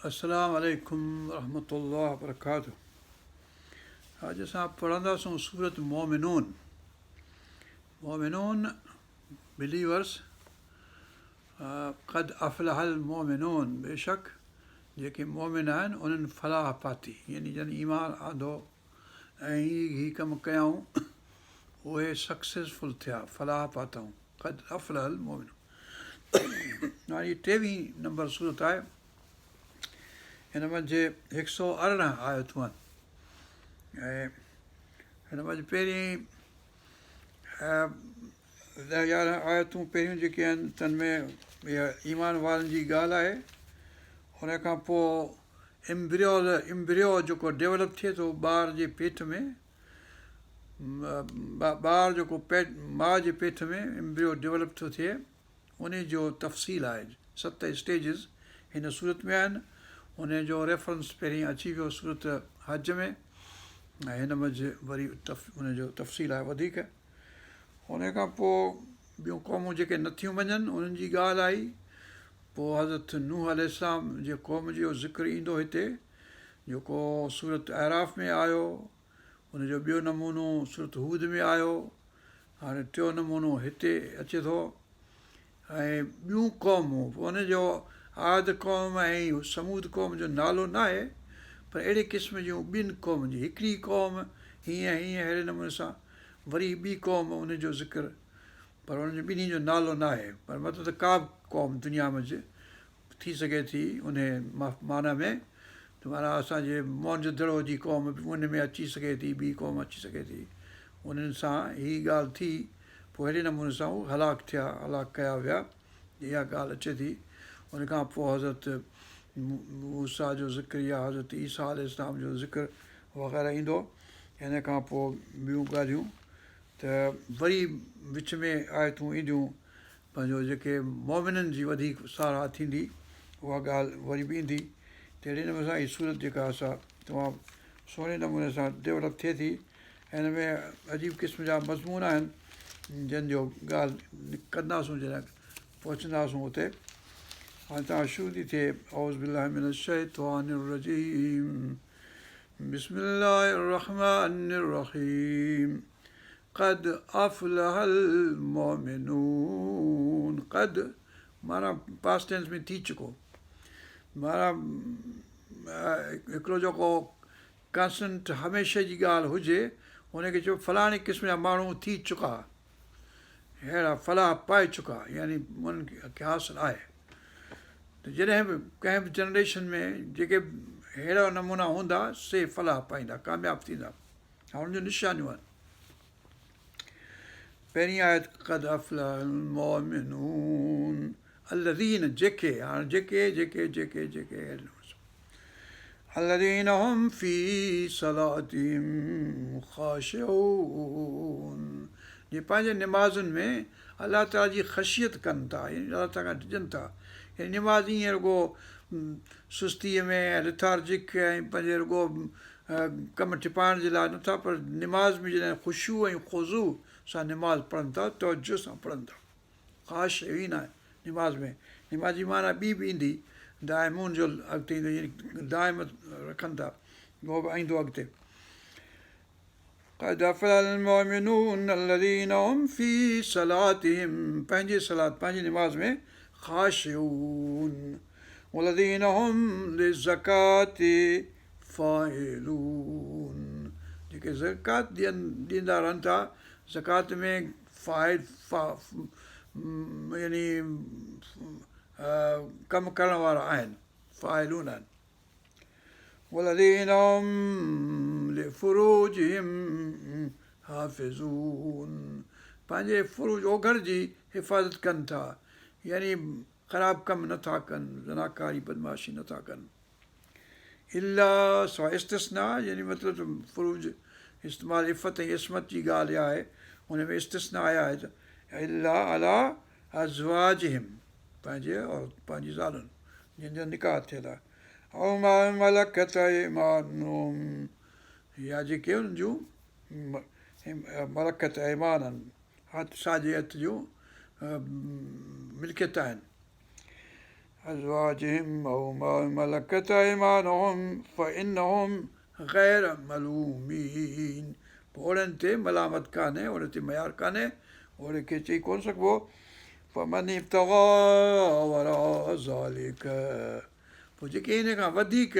अस्सलाम वालेकुम रहमतुल्लाहि व बरकातुहू। अॼु असां पढ़ंदासूं सूरत मोमिनून। मोमिनून बिलीवर्स, क़द अफ़लहल मोमिनून, बेशक जेके मोमिन आहिनि उन्हनि फलाह पाती, यानी जन ईमान आंदो ऐं ही कमु कयऊं उहे सक्सेसफुल थिया, फलाह पातऊं। क़द अफ़लहल मोमिनून। हाणे 23 नंबर सूरत आहे। हिन मंझि 118 आयतूं आहिनि ऐं हिन मंझि पहिरीं 10-11 आयतूं पहिरियूं जेके आहिनि तन में इहा ईमान वारनि जी ॻाल्हि आहे। हुन खां पोइ एम्ब्रियो जेको डेवलप थिए थो ॿार जे पेट में, ॿार जेको माउ जे पेट में एम्ब्रियो डेवलप थो थिए, उन जो तफ़सील आहे। 7 स्टेजिस हिन सूरत में आहिनि। उन जो रेफरेंस पहिरीं अची वियो सूरत हज में ऐं हिन मंझि वरी उन जो तफ़सील आहे वधीक। उन खां पोइ ॿियूं क़ौमूं जेके नथियूं मञनि उन्हनि जी ॻाल्हि आई। पोइ हज़रत नूह अलैहिस्सलाम जे क़ौम जो ज़िक्र ईंदो हिते, जेको सूरत आराफ़ में आयो। उनजो ॿियो नमूनो सूरत हूद में आयो। हाणे टियों नमूनो हिते अचे थो। ऐं ॿियूं क़ौमूं, उनजो आद क़ौम ऐं समूद क़ौम जो नालो न आहे, पर अहिड़े क़िस्म जूं ॿिनि क़ौम जी, हिकिड़ी क़ौम हीअं अहिड़े नमूने सां, वरी ॿी क़ौम उनजो ज़िक्र, पर उन्हनि ॿिन्ही जो नालो न आहे। पर मतिलबु त का बि क़ौम दुनिया में थी सघे थी उन माना में, त माना असांजे मोहनजोदड़ो जी क़ौम बि उन में अची सघे थी, ॿी क़ौम अची सघे थी। उन्हनि सां हीअ ॻाल्हि थी, पोइ अहिड़े नमूने सां उहे हलाक थिया, हलाक कया विया। इहा ॻाल्हि अचे थी। उन खां पोइ हज़रत मूसा जो ज़िक्र या हज़रत ईसा अलैहिस्सलाम जो ज़िक्र वग़ैरह ईंदो। हिन खां पोइ ॿियूं ॻाल्हियूं त वरी विच में आयतूं ईंदियूं, पंहिंजो जेके मोमिननि जी वधीक साराह थींदी, उहा ॻाल्हि वरी बि ईंदी। त अहिड़े नमूने सां हीअ सूरत जेका असां तमामु सुहिणे नमूने सां डेवलप थिए थी। हिन में अजीब क़िस्म जा मज़मून आहिनि जंहिंजो ॻाल्हि कंदासूं जॾहिं पहुचंदासूं उते। हाणे तव्हां शुरू थी थिए औज़ु बिल्लाहि मिनश शैतानिर रजीम, बिस्मिल्लाहिर रहमानिर रहीम, क़द अफ़लहल मोमिनून। क़द माना पास्ट टेंस में थी चुको, माना हिकिड़ो जेको कांस्टेंट हमेशह जी ॻाल्हि हुजे हुनखे चइबो फलाणे क़िस्म जा माण्हू थी चुका, अहिड़ा फलाह पाए चुका, यानी उन्हनि खे हासिलु आहे। त जॾहिं बि कंहिं बि जनरेशन में जेके अहिड़ा नमूना हूंदा से फलाह पाईंदा, कामयाबु थींदा। हाणे हुनजूं निशानियूं आहिनि। पहिरीं आयत क़द अफ़लहल मोमिनून अल्लज़ीन, जेके, हाणे जेके जेके जेके जेके अल्लज़ीन हुम फ़ी सलातिहिम ख़ाशिऊन, जे पंहिंजे निमाज़ुनि में अलाह ताला जी ख़शियत कनि था, यानी अलाह ताला खां डिॼनि था। यानी निमाज़ ईअं रुॻो सुस्तीअ में ऐं लिथार्जिक ऐं पंहिंजे रुॻो कमु टिपाइण जे लाइ नथा, पर निमाज़ में जॾहिं ख़ुशू ऐं ख़ुज़ू सां निमाज़ पढ़नि था, तवजो सां पढ़नि था। ख़ाशिईन आहे निमाज़ में। निमाज़ जी माना ॿी बि ईंदी, दाइमून जो अॻिते ईंदो, यानी दाइम रखनि था, उहो बि ईंदो अॻिते। क़द अफ़लहल मोमिनून अल्लज़ीन हुम फ़ी सलातिहिम, पंहिंजे सलात पंहिंजे निमाज़ में ख़ाशिऊन, वल्लज़ीन हुम लिज़्ज़काति फ़ाइलून, जेके ज़कात ॾींदा रहनि था, ज़कात में यानी कमु करण वारा आहिनि, फ़ाइलून आहिनि। वल्लज़ीन हुम लिफ़ुरूजिहिम हाफ़िज़ून, पंहिंजे फ़ुरूज ओघर जी हिफ़ाज़त कनि था, यानी ख़राबु कमु नथा कनि, ज़नाकारी बदमाशी नथा कनि। इल्ला सवा इस्तिस्ना, यानी मतिलबु फ़ुरूज इस्तेमालु इफ़त ऐं इस्मत जी ॻाल्हि आहे, हुन में इस्तिस्ना आया आहे। इल्ला अला अज़वाजिहिम, पंहिंजे और पंहिंजी ज़ालुनि जंहिंजो निकाह थियल आहे। औ मा मलकत ऐमानुहुम, या जेके उन्हनि जूं मलकत ऐमान आहिनि, हथ साॼे हथ जूं मिल्कियत आहिनि। أزواجهم أو ما ملكت أيمانهم فإنهم غير ملومين. पोइ उन्हनि ते मलामत कान्हे, उन ते मयार कान्हे, उन खे चई कोन सघिबो. فمن ابتغى وراء ذلك, पोइ जेके इन खां वधीक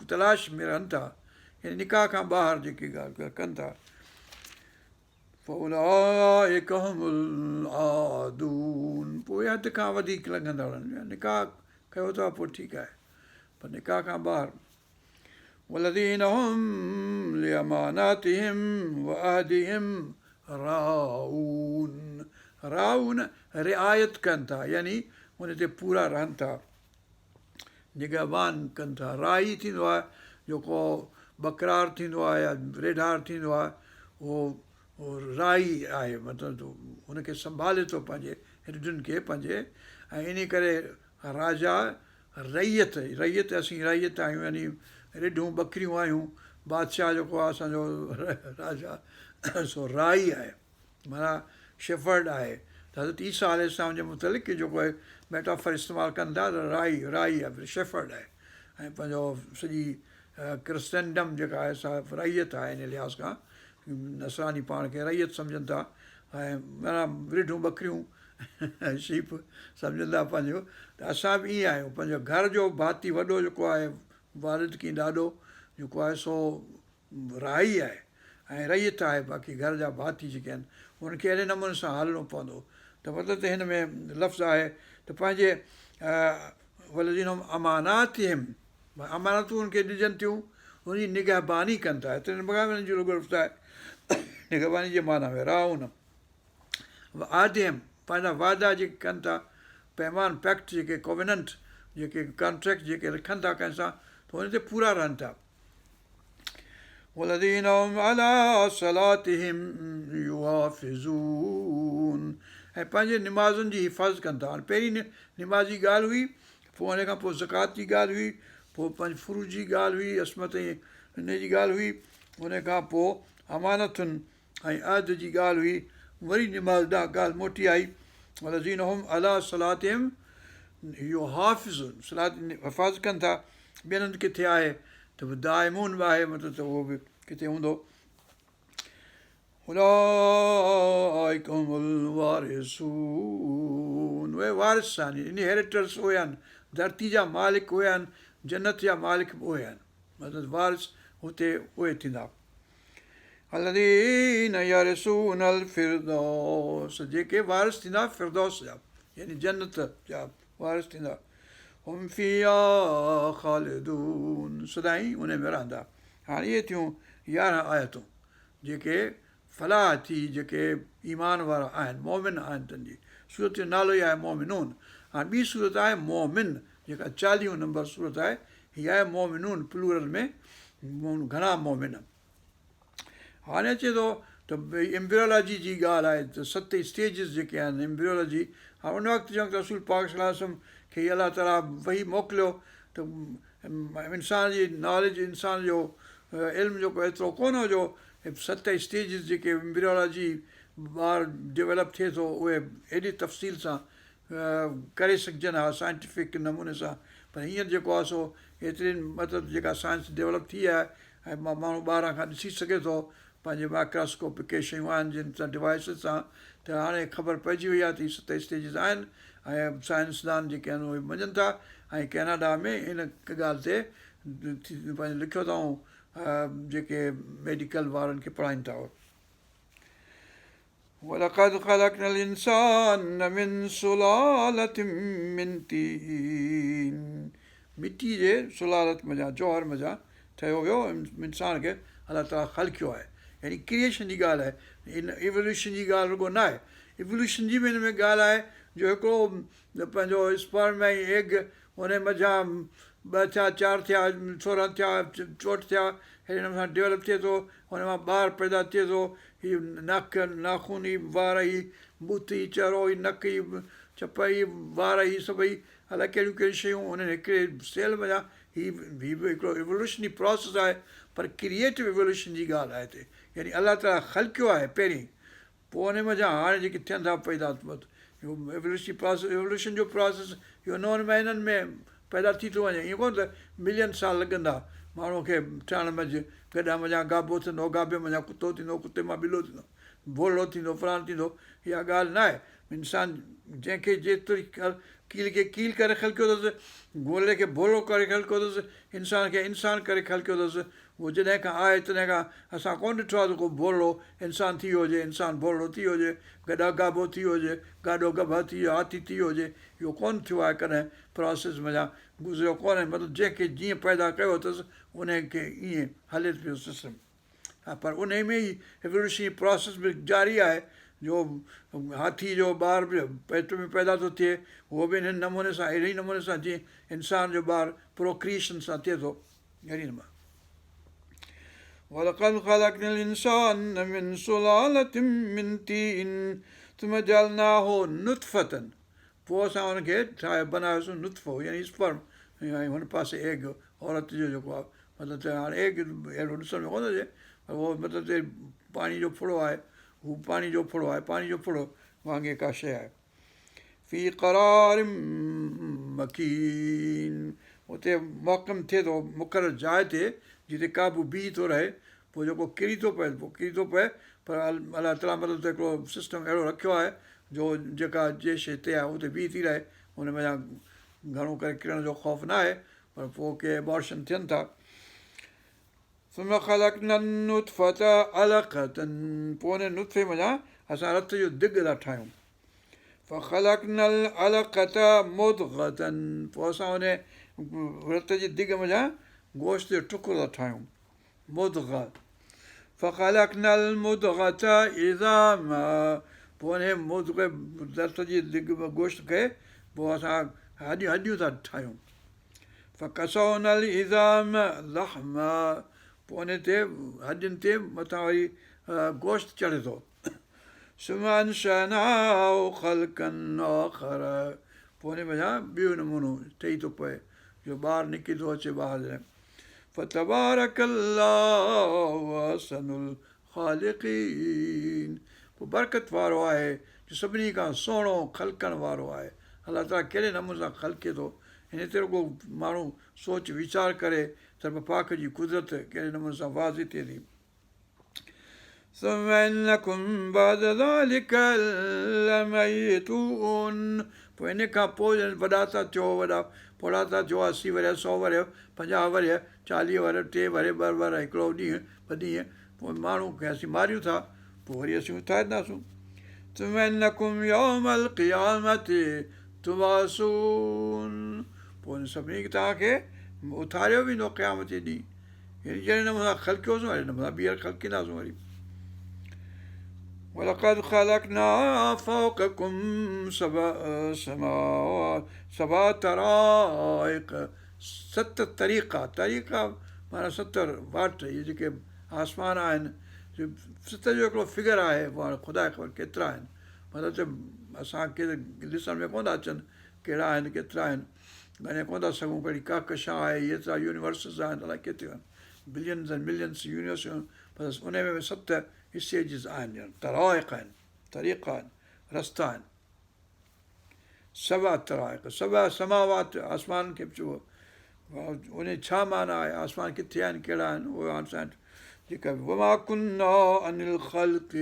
तलाश में रहनि था, यानी निकाह खां ॿाहिरि जेके ॻाल्हि कनि था, فأولئك هم العادون, पोइ हद खां वधीक लॻंदा उन्हनि. निकाह कयो था पोइ ठीकु आहे, पर निकाह खां ॿाहिरि. والذين هم لأماناتهم وعهدهم راعون. राउन रिआयत कनि था, यानी उन ते पूरा रहनि था, निगहबान कनि था. राई थींदो आहे जेको बकरार थींदो आहे या रेढार थींदो आहे, उहो राई आहे, मतिलबु हुनखे संभाले थो पंहिंजे रिढुनि खे पंहिंजे. ऐं इन करे राजा रैयत, रैयत असीं रैयत आहियूं, यानी रिढूं बकरियूं आहियूं. बादशाह जेको आहे असांजो राजा, सो राई आहे, माना शेफर्ड आहे. त हज़रत ईसा अलैहिस्सलाम जे मुतलिक़ जेको आहे मेटाफर इस्तेमालु कनि था, त राई राई आहे, शेफर्ड आहे. ऐं पंहिंजो सॼी क्रिस्टेंडम जेका आहे सा रैयत आहे. इन लिहाज़ खां नसरानी पाण खे रैयत सम्झनि था, ऐं माना रिढूं बकरियूं शीप सम्झनि था पंहिंजो. त असां बि ईअं आहियूं, पंहिंजो घर जो भाती वॾो जेको आहे वारिद की ॾाढो जेको आहे सो राई आहे ऐं रैयत आहे. बाक़ी घर जा भाती जेके आहिनि उनखे अहिड़े नमूने सां हलिणो पवंदो. त मतिलबु त हिन में लफ़्ज़ आहे त पंहिंजे वलदीन अमानात हिम, अमानतूं उनखे ॾिजनि थियूं, उनजी निगहबानी कनि था. हिते निगहबानी जो लफ़्ज़ आहे, निगहबानी जे माना में राउन. आदिम, पंहिंजा वाइदा जेके कनि था, पैमान पैक्ट जेके कोवेनेंट जेके कॉन्ट्रेक्ट जेके रखनि था कंहिंसां, त उन ते पूरा रहनि था. والذين هم على صلاتهم يحافظون, ऐं पंहिंजे निमाज़ुनि जी हिफ़ाज़त कनि था. हाणे पहिरीं निमाज़ जी ॻाल्हि हुई, पोइ हुन खां पोइ ज़कात जी ॻाल्हि हुई, पोइ पंहिंजे फ्रूज जी ॻाल्हि हुई, असमत ऐं हिन जी ॻाल्हि हुई, हुन खां पोइ अमानतुनि ऐं अहद जी ॻाल्हि हुई, वरी निमाज़ ॾांहुं ॻाल्हि मोटी आई. والذين هم على صلاتهم يحافظون, सलात हिफ़ाज़त कनि था. ॿियनि हंधि किथे आहे त दाइमून बि आहे, मतिलबु त उहो बि किथे हूंदो. उलाइक हुमुल वारिसून, उहे वारिस आहिनि, इनहेरिटर्स उहे आहिनि, धरती जा मालिक उहे आहिनि, जन्नत जा मालिक बि उहे आहिनि, मतिलबु वारिस हुते उहे थींदा. الذين يرثون الفردوس, जेके वारिस थींदा फिरदौस जा, यानी जन्नत जा वारिस थींदा. هم فيها خالدون, सदाईं उन में रहंदा. हाणे इहे थियूं 11 आयतूं जेके फलाह थी, जेके ईमान वारा आहिनि, मोमिन आहिनि. तंहिंजी सूरत जो नालो ई आहे मोमिनून. हाणे ॿी सूरत आहे मोमिन, जेका 40 नंबर सूरत आहे. हीअ आहे मोमिनून प्लूरल में, घणा मोमिन. हाणे अचे थो त भई एम्ब्रियोलॉजी जी ॻाल्हि आहे, त 7 स्टेजिस जेके आहिनि एम्ब्रियोलॉजी. हाणे उन वक़्तु चऊं त रसूल पाक सल्लल्लाहु अलैहि वसल्लम खे अलाह ताला वही मोकिलियो, त इंसान जी नॉलेज, इंसान जो इल्मु जेको एतिरो कोन हुजो. 7 स्टेजिस जेके एम्ब्रियोलॉजी ॿार डेवलप थिए थो, उहे एॾी तफ़सील सां करे सघजनि हा साइंटिफिक नमूने सां. पर हींअर जेको आहे सो एतिरी मतिलबु जेका साइंस डेवलप थी आहे, ऐं माण्हू ॿाहिरां खां ॾिसी सघे थो, पंहिंजे माइक्रोस्कोपिक शयूं आहिनि जिन सां डिवाइसिस सां. त हाणे ख़बर पइजी वई आहे त हीअ 7 स्टेजिस आहिनि, ऐं साइंसदान जेके आहिनि उहे मञनि था. ऐं कैनेडा में इन ॻाल्हि ते पंहिंजो लिखियो अथऊं, जेके मेडिकल वारनि खे पढ़ाइनि था. وَلَقَدْ خَلَقْنَا الْإِنسَانَ مِنْ سُلَالَةٍ مِّن طِينٍ, मिटी जे सुलालत मज़ा, जौहर मज़ा ठहियो वियो इंसान खे अलाह ताला ख़लकियो आहे. यानी क्रिएशन जी ॻाल्हि आहे, इन इवोल्यूशन जी ॻाल्हि रुॻो न आहे. इवोल्यूशन जी बि हिन में ॻाल्हि आहे, जो हिकिड़ो पंहिंजो स्पर्म ऐं एग, हुन मज़ा 2 थिया, 4 थिया, 16 थिया, 64 थिया, अहिड़े नमूने सां डेवलप थिए थो. हुन मां ॿारु पैदा थिए थो. हीअ नक, नाखून, ही वार, ही बुत, ही चहिरो, ही नक, ही चप, ही वार, ही सभई अलाए कहिड़ियूं कहिड़ियूं शयूं उन्हनि हिकिड़े सेल में. हीअ बि हिकिड़ो इवोल्यूशनरी प्रोसेस आहे, पर क्रिएटिव इवोल्यूशन जी ॻाल्हि आहे हिते. यानी अलाह ताला ख़लकियो आहे पहिरीं, पोइ हुन मज़ा हाणे जेके थियनि था पैदा, इहो एवोल्यूशन जो प्रोसेस इहो 9 महीननि में पैदा थी थो वञे, ईअं कोन त मिलियन साल लॻंदा माण्हूअ खे ठहण मंझि। गॾा मञा गाबो थींदो, गाबे मञा कुतो थींदो, कुते मां ॿिलो थींदो, भोलो थींदो, फलाण थींदो। इहा ॻाल्हि न आहे। इंसानु जंहिंखे जेतिरी कील खे कील करे ख़लकियो अथसि, भोले खे भोलो करे ख़लकियो अथसि, इंसान खे इंसानु करे ख़लकियो अथसि। उहो जॾहिं खां आहे तॾहिं खां असां कोन ॾिठो आहे त को भोलो इंसानु थी वियो हुजे, इंसानु भोलो थी वियो हुजे, गॾा गाबो थी वियो हुजे, गाॾो गभा थी वियो, हाथी थी वियो हुजे। इहो कोन थियो आहे कॾहिं प्रोसेस मञा गुज़रियो कोन्हे। मतिलबु जंहिंखे जीअं पैदा कयो अथसि उनखे ईअं हले पियो सिस्टम। हा, पर उन में ई एवोल्यूशनरी प्रोसेस बि जारी आहे। जो हाथी जो ॿार बि पेट में पैदा थो थिए, उहो बि हिन नमूने सां, अहिड़े नमूने सां जीअं इंसान जो ॿारु प्रोक्रिएशन सां थिए थो, अहिड़ी नमूने। وَلَقَدْ خَلَقْنَا الْإِنسَانَ مِنْ سُلَالَةٍ مِنْ طِينٍ ثُمَّ جَعَلْنَاهُ نُطْفَةً पोइ असां हुनखे ठाहे बनायोसीं नुत्फ़ो, यानी स्पर्म, ऐं हुन पासे एग, औरत जो जेको आहे मतिलबु त हाणे एग अहिड़ो ॾिसण में कोन थो अचे, पर उहो मतिलबु त पाणी जो फुड़ो आहे, हू पाणी जो फुड़ो आहे, पाणी जो फुड़ो वांगुरु का शइ आहे। फ़ी क़रार मकीन, उते मौक़म थिए थो, मुक़ररु जाइ ते जिते काबू बीह थो रहे। पोइ जेको किरी थो पए, पोइ किरी थो पए, पर अलाह ताला मतिलबु त हिकिड़ो सिस्टम अहिड़ो रखियो आहे जो जेका जे शइ ते आहे उते बीह थी रहे, हुन में घणो करे किरण जो ख़ौफ़ न आहे, पर पोइ के एबॉर्शन थियनि था। ثُمَّ خَلَقْنَا النُّطْفَةَ عَلَقَةً पोइ हुन नुत्फ़े मञा असां रत जो दिॻ था ठाहियूं। فَخَلَقْنَا الْعَلَقَةَ مُضْغَةً पोइ असां हुन रत जी दिॻ मञा गोश्त जो टुकड़ो था ठाहियूं, मुदग़ा। فَخَلَقْنَا الْمُضْغَةَ عِظَامًا पोइ हुन रत जी दिॻ गोश्त खे पोइ असां हॾियूं था ठाहियूं। فَكَسَوْنَا الْعِظَامَ لَحْمًا पोइ हुन ते हॾियुनि ते मथां वरी गोश्त चढ़े थो। ثُمَّ أَنشَأْنَاهُ خَلْقًا آخَرَ पोइ हुन में ॿियो नमूनो ठही थो पए, जो ॿारु निकिरी थो अचे ॿाहिरि जॾहिं। فتبارك الله أحسن الخالقين पोइ बरकत वारो आहे, जो सभिनी खां सुहिणो ख़लकण वारो आहे। अलाह ताला कहिड़े नमूने सां ख़लके थो, हिन ते रुॻो माण्हू सोच वीचार करे त पाक जी कुदरत कहिड़े नमूने सां वाज़ी थिए थी। ثم إنكم بعد ذلك لميتون पोइ इन खां पोइ वॾा था थियो, वॾा पोड़ा था थियो, 80 वरिया, 100 वरिया, 50 वरिया, 40 वरिया, 3 वरिया, 2 वरिया, हिकिड़ो ॾींहुं, ॿ ॾींहं, पोइ माण्हू खे असीं मारियूं था, पोइ वरी असीं उथारींदासीं। ثم إنكم يوم القيامة تبعثون पोइ सभिनी तव्हांखे उथारियो वेंदो क़यामत जे ॾींहुं। जहिड़े नमूने सां ख़लकियोसीं अहिड़े नमूने ॿीहर ख़लकींदासीं वरी। وَلَقَدْ خَلَقْنَا فَوْقَكُمْ سَبْعَ طَرَائِقَ 7 तरीक़ा माना 7 वाट, इहे जेके आसमान आहिनि, 7 जो हिकिड़ो फिगर आहे, पोइ हाणे ख़ुदा ख़बर केतिरा आहिनि, मतिलबु त असांखे ॾिसण में कोन था अचनि कहिड़ा आहिनि, केतिरा आहिनि, ॻणे कोन था सघूं कहिड़ी कहकशां आहे, एतिरा यूनिवर्सिस आहिनि, अलाए केतिरियूं आहिनि, बिलियन्स एंड मिलियन्स यूनिवर्सिटियूं, बसि उन में 7 स्टेजिस आहिनि, तराइक़ आहिनि, तरीक़ा आहिनि, रस्ता आहिनि। 7 तराइक़, 7 समावात आसमान खे बि चओ, उन छा माना आहे, आसमान किथे आहिनि, कहिड़ा आहिनि, उहे हाणे जेका वमा कुन्ना अनिल ख़ल्क़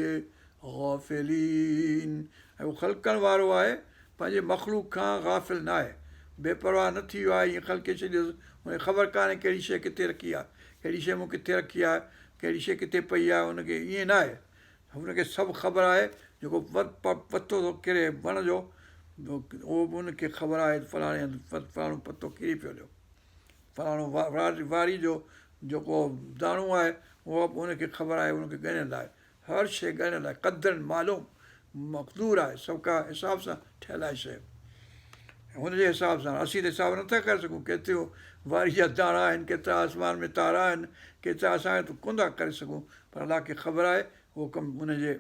गाफ़िलीन, ऐं उहो ख़लकण वारो आहे, पंहिंजे मख़लूक खां गाफ़िल न आहे, बेपरवाह न थी वियो आहे, ईअं ख़लके छॾियोसि, हुनखे ख़बर कान्हे कहिड़ी शइ किथे रखी आहे, कहिड़ी शइ मूं किथे रखी आहे, कहिड़ी शइ किथे पई आहे, हुनखे ईअं न आहे, हुनखे सभु ख़बर आहे। जेको पतो थो किरे वण जो, उहो बि हुनखे ख़बर आहे, फलाणो पतो किरी पियो ॾियो, फलाणो वारी जो जेको दाणो आहे, उहो बि हुनखे ख़बर आहे, हुनखे ॻणियल आहे, हर शइ ॻणियल आहे, क़दरनि मालूम मक़दूर आहे, सभु का हिसाब सां ठहियलु आहे शइ, हुनजे हिसाब सां। असीं त हिसाब नथा करे सघूं, केतिरियूं वारी जा दाणा आहिनि, केतिरा आसमान में तारा आहिनि, केतिरा असां त कोन था करे सघूं, पर अलाह खे ख़बर आहे, उहो कमु हुनजे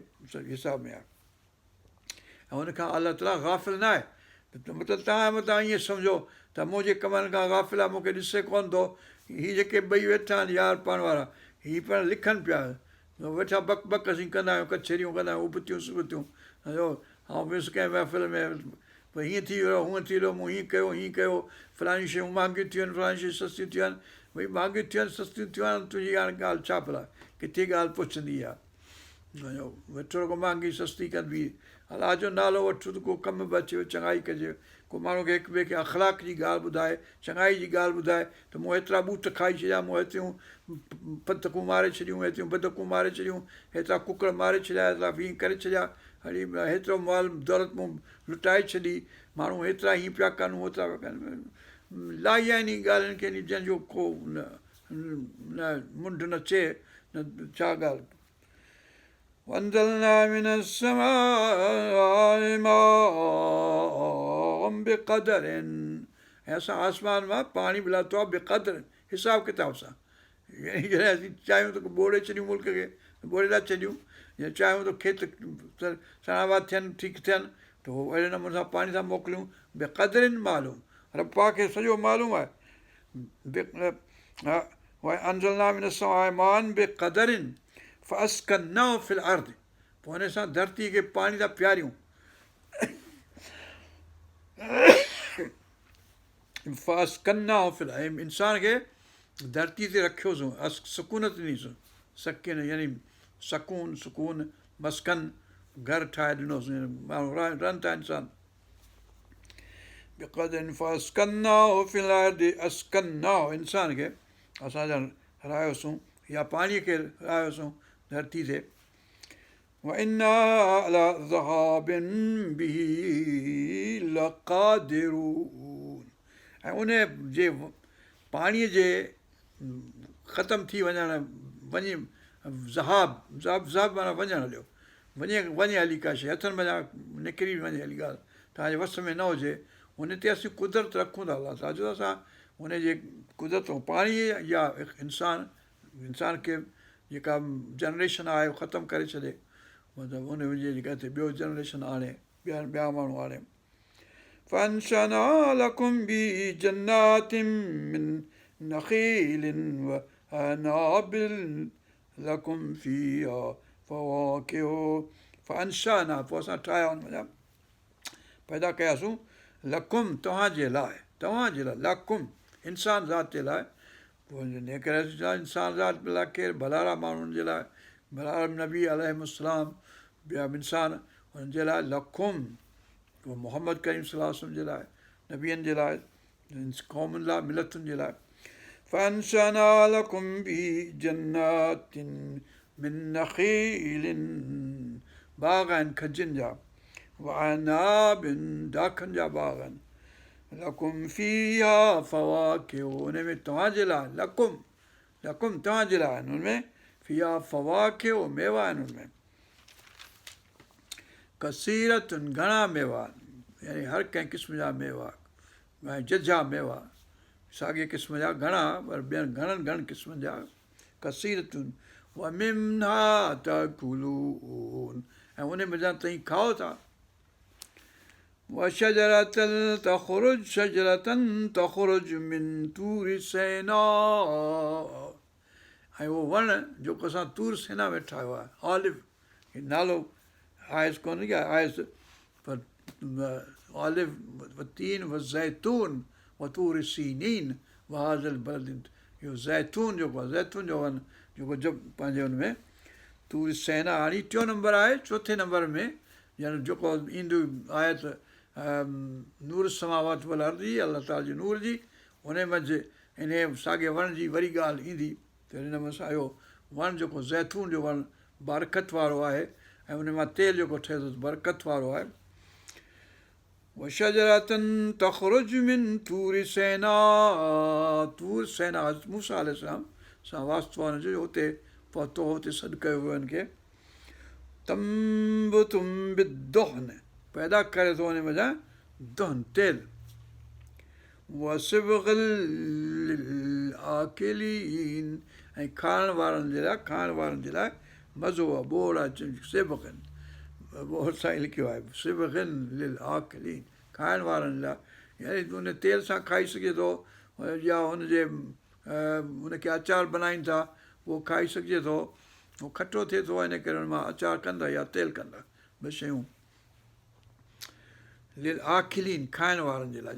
हिसाब में आहे, ऐं हुनखां अलाह ताला गाफ़िल न आहे। मतिलबु तव्हां मथां ईअं सम्झो त मुंहिंजे कमनि खां गाफ़िल आहे, मूंखे ॾिसे कोन थो। हीअ जेके ॿई वेठा आहिनि यार पाण वारा, हीअ पाण लिखनि पिया, वेठा बक बक असीं कंदा आहियूं, कचहरियूं कंदा आहियूं, उबतियूं सुबतियूं, ऐं वियुसि कंहिं महफ़िल में भई हीअं थी वियो हूअं थी वियो मूं हीअं कयो फलाणी शयूं महांगियूं थियूं आहिनि फलाणी शयूं सस्तियूं थियूं आहिनि भई महांगियूं थियूं आहिनि सस्तियूं थियूं आहिनि तुंहिंजी हाणे ॻाल्हि छा भला किथे ॻाल्हि पुछंदी आहे वेठो रुॻो महांगी सस्ती कंदी अलाह जो नालो वठु त को कमु बि अचे चङाई कजे को माण्हू खे हिक ॿिए खे अख़लाक जी ॻाल्हि ॿुधाए चङाई जी ॻाल्हि ॿुधाए त मूं हेतिरा बूट खाई छॾिया मूं हेतिरियूं पतकूं मारे छॾियूं हेतिरियूं बदकूं मारे छॾियूं हेतिरा कुकड़ मारे छॾिया हेतिरा वीह करे छॾिया हली हेतिरो माल दौलत मूं लुटाए छॾी माण्हू हेतिरा हीअं पिया कनि होतिरा पिया कनि लाही आहिनि ई ॻाल्हियुनि खे जंहिंजो को न मुंड न चए न छा ॻाल्हि وأنزلنا من السماء ماء بقدر ऐं असां आसमान मां पाणी बि लाथो आहे बेक़दर हिसाब किताब सां जॾहिं असीं चाहियूं त ॿोड़े छॾियूं मुल्क खे ॿोड़े था छॾियूं या चाहियूं त खेत सणावा थियनि ठीक थियनि त उहो अहिड़े नमूने सां पाणी सां मोकिलियूं बेक़दरिन मालूम रब्बा खे सॼो मालूम आहे अंज़लना मिन अस्समाइ माअन बेक़दरिन फअस्कननाहु फिल अर्द पोइ हुन सां धरती खे पाणी था पियारियूं फअस्कननाहु फिल ऐं इंसान खे धरती ते रखियोसीं सुकूनत ॾिनीसीं सकीन यानी सुकून मस्कन घरु ठाहे ॾिनोसीं माण्हू रहनि था इंसान बेक़दरिन फअस्कननाहु फिल अर्द अस्कननाहु इंसान खे असां ॼण रहायोसीं या पाणीअ खे रहायोसीं धरती ते وإنا على ذهاب به لقادرون ऐं उन जे पाणीअ जे ख़तमु थी वञे ज़हाब माना वञणु हलियो वञे हली का शइ हथनि वञा निकिरी वञे हली ॻाल्हि तव्हांजे वस में न हुजे हुन ते असीं कुदरत रखूं था अलाह सां जो असां हुनजे कुदरत पाणीअ या इंसान खे जेका जनरेशन आहे उहो ख़तमु करे छॾे मतिलबु उन जे जॻह ते ॿियो जनरेशन आणे ॿिया माण्हू आणे فأنشأنا لكم به جنات من نخيل وأعناب لكم فيها فواكه فأنشأنا पोइ असां ठाहिया हुनजा पैदा कयासीं लकुम तव्हांजे लाइ लकुम इंसान ज़ात जे लाइ पोइ इन करे इंसान ज़ात लाइ केरु भलारा माण्हुनि जे लाइ भलारा नबी अलैहिस्सलाम ॿिया इंसान हुननि जे लाइ लखुम पोइ मोहम्मद करीम सल्लल्लाहु अलैहि वसल्लम जे लाइ नबियनि जे लाइ क़ौमुनि लाइ मिलतुनि जे लाइ فأنشأنا لكم به جنات من نخيل बाग़ आहिनि खजनि जा وأعناب डाखनि जा बाग़ आहिनि लकुम फीहा फवाकिह हुन में तव्हांजे लाइ लकुम तव्हांजे लाइ आहिनि हुनमें फीहा फवाकिह मेवा आहिनि हुनमें कसीरतुनि घणा मेवा यानी हर कंहिं क़िस्म जा मेवा ऐं जझा मेवा साॻे क़िस्म जा घणा पर ॿियनि घणनि क़िस्मनि जा कसीरतुनि वमिन्हा ताकुलून ऐं उन में तव्हीं खाओ था وشجرة تخرج من طور سيناء ऐं उहो वण जेको असां तूर सेना में ठाहियो आहे ऑलिव नालो आयसि कोन की आयसि पर ऑलिव तीन व ज़ैतून व तूर सीनीन वहाज़ल बलदिन इहो ज़ैतून जेको आहे ज़ैतून जो वण जेको पंहिंजे हुन में तूर सेना हाणे 4 नंबर आहे 4 नंबर में ॼण जेको ईंदो आहे त नूर समावात वल अर्दी अलाह ताला जी नूर जी हुन मंझि इन साॻे वण जी वरी ॻाल्हि ईंदी त हिन में असां इहो वण जेको ज़ैतून जो वणु बरकत वारो आहे ऐं उन मां तेल जेको ठहे थो बरकत वारो आहे वशजरतन तख़रुज मिन तूर सेना मूसा अलैहिस्सलाम सां वास्तो आहे हुनजो हुते पहुतो हुते सॾु कयो वियो हिन खे तंबुतुम बिद्दुहन पैदा करे थो हुन में दुहन तेल वसिबग़िल लिलआकिलीन ऐं खाइण वारनि जे लाइ मज़ो आहे बोड़ आहे सिबग़िन बोड़ सां लिखियो आहे सिबग़िन लिलआकिलीन खाइण वारनि लाइ यानी उन तेल सां खाई सघे थो या हुनखे अचार बनाइनि था उहो खाई सघिजे थो उहो खटो थिए थो हिन करे हुन मां अचार कंदा या तेल कंदा ॿ शयूं लिल आखिलीन खाइण वारनि जे लाइ,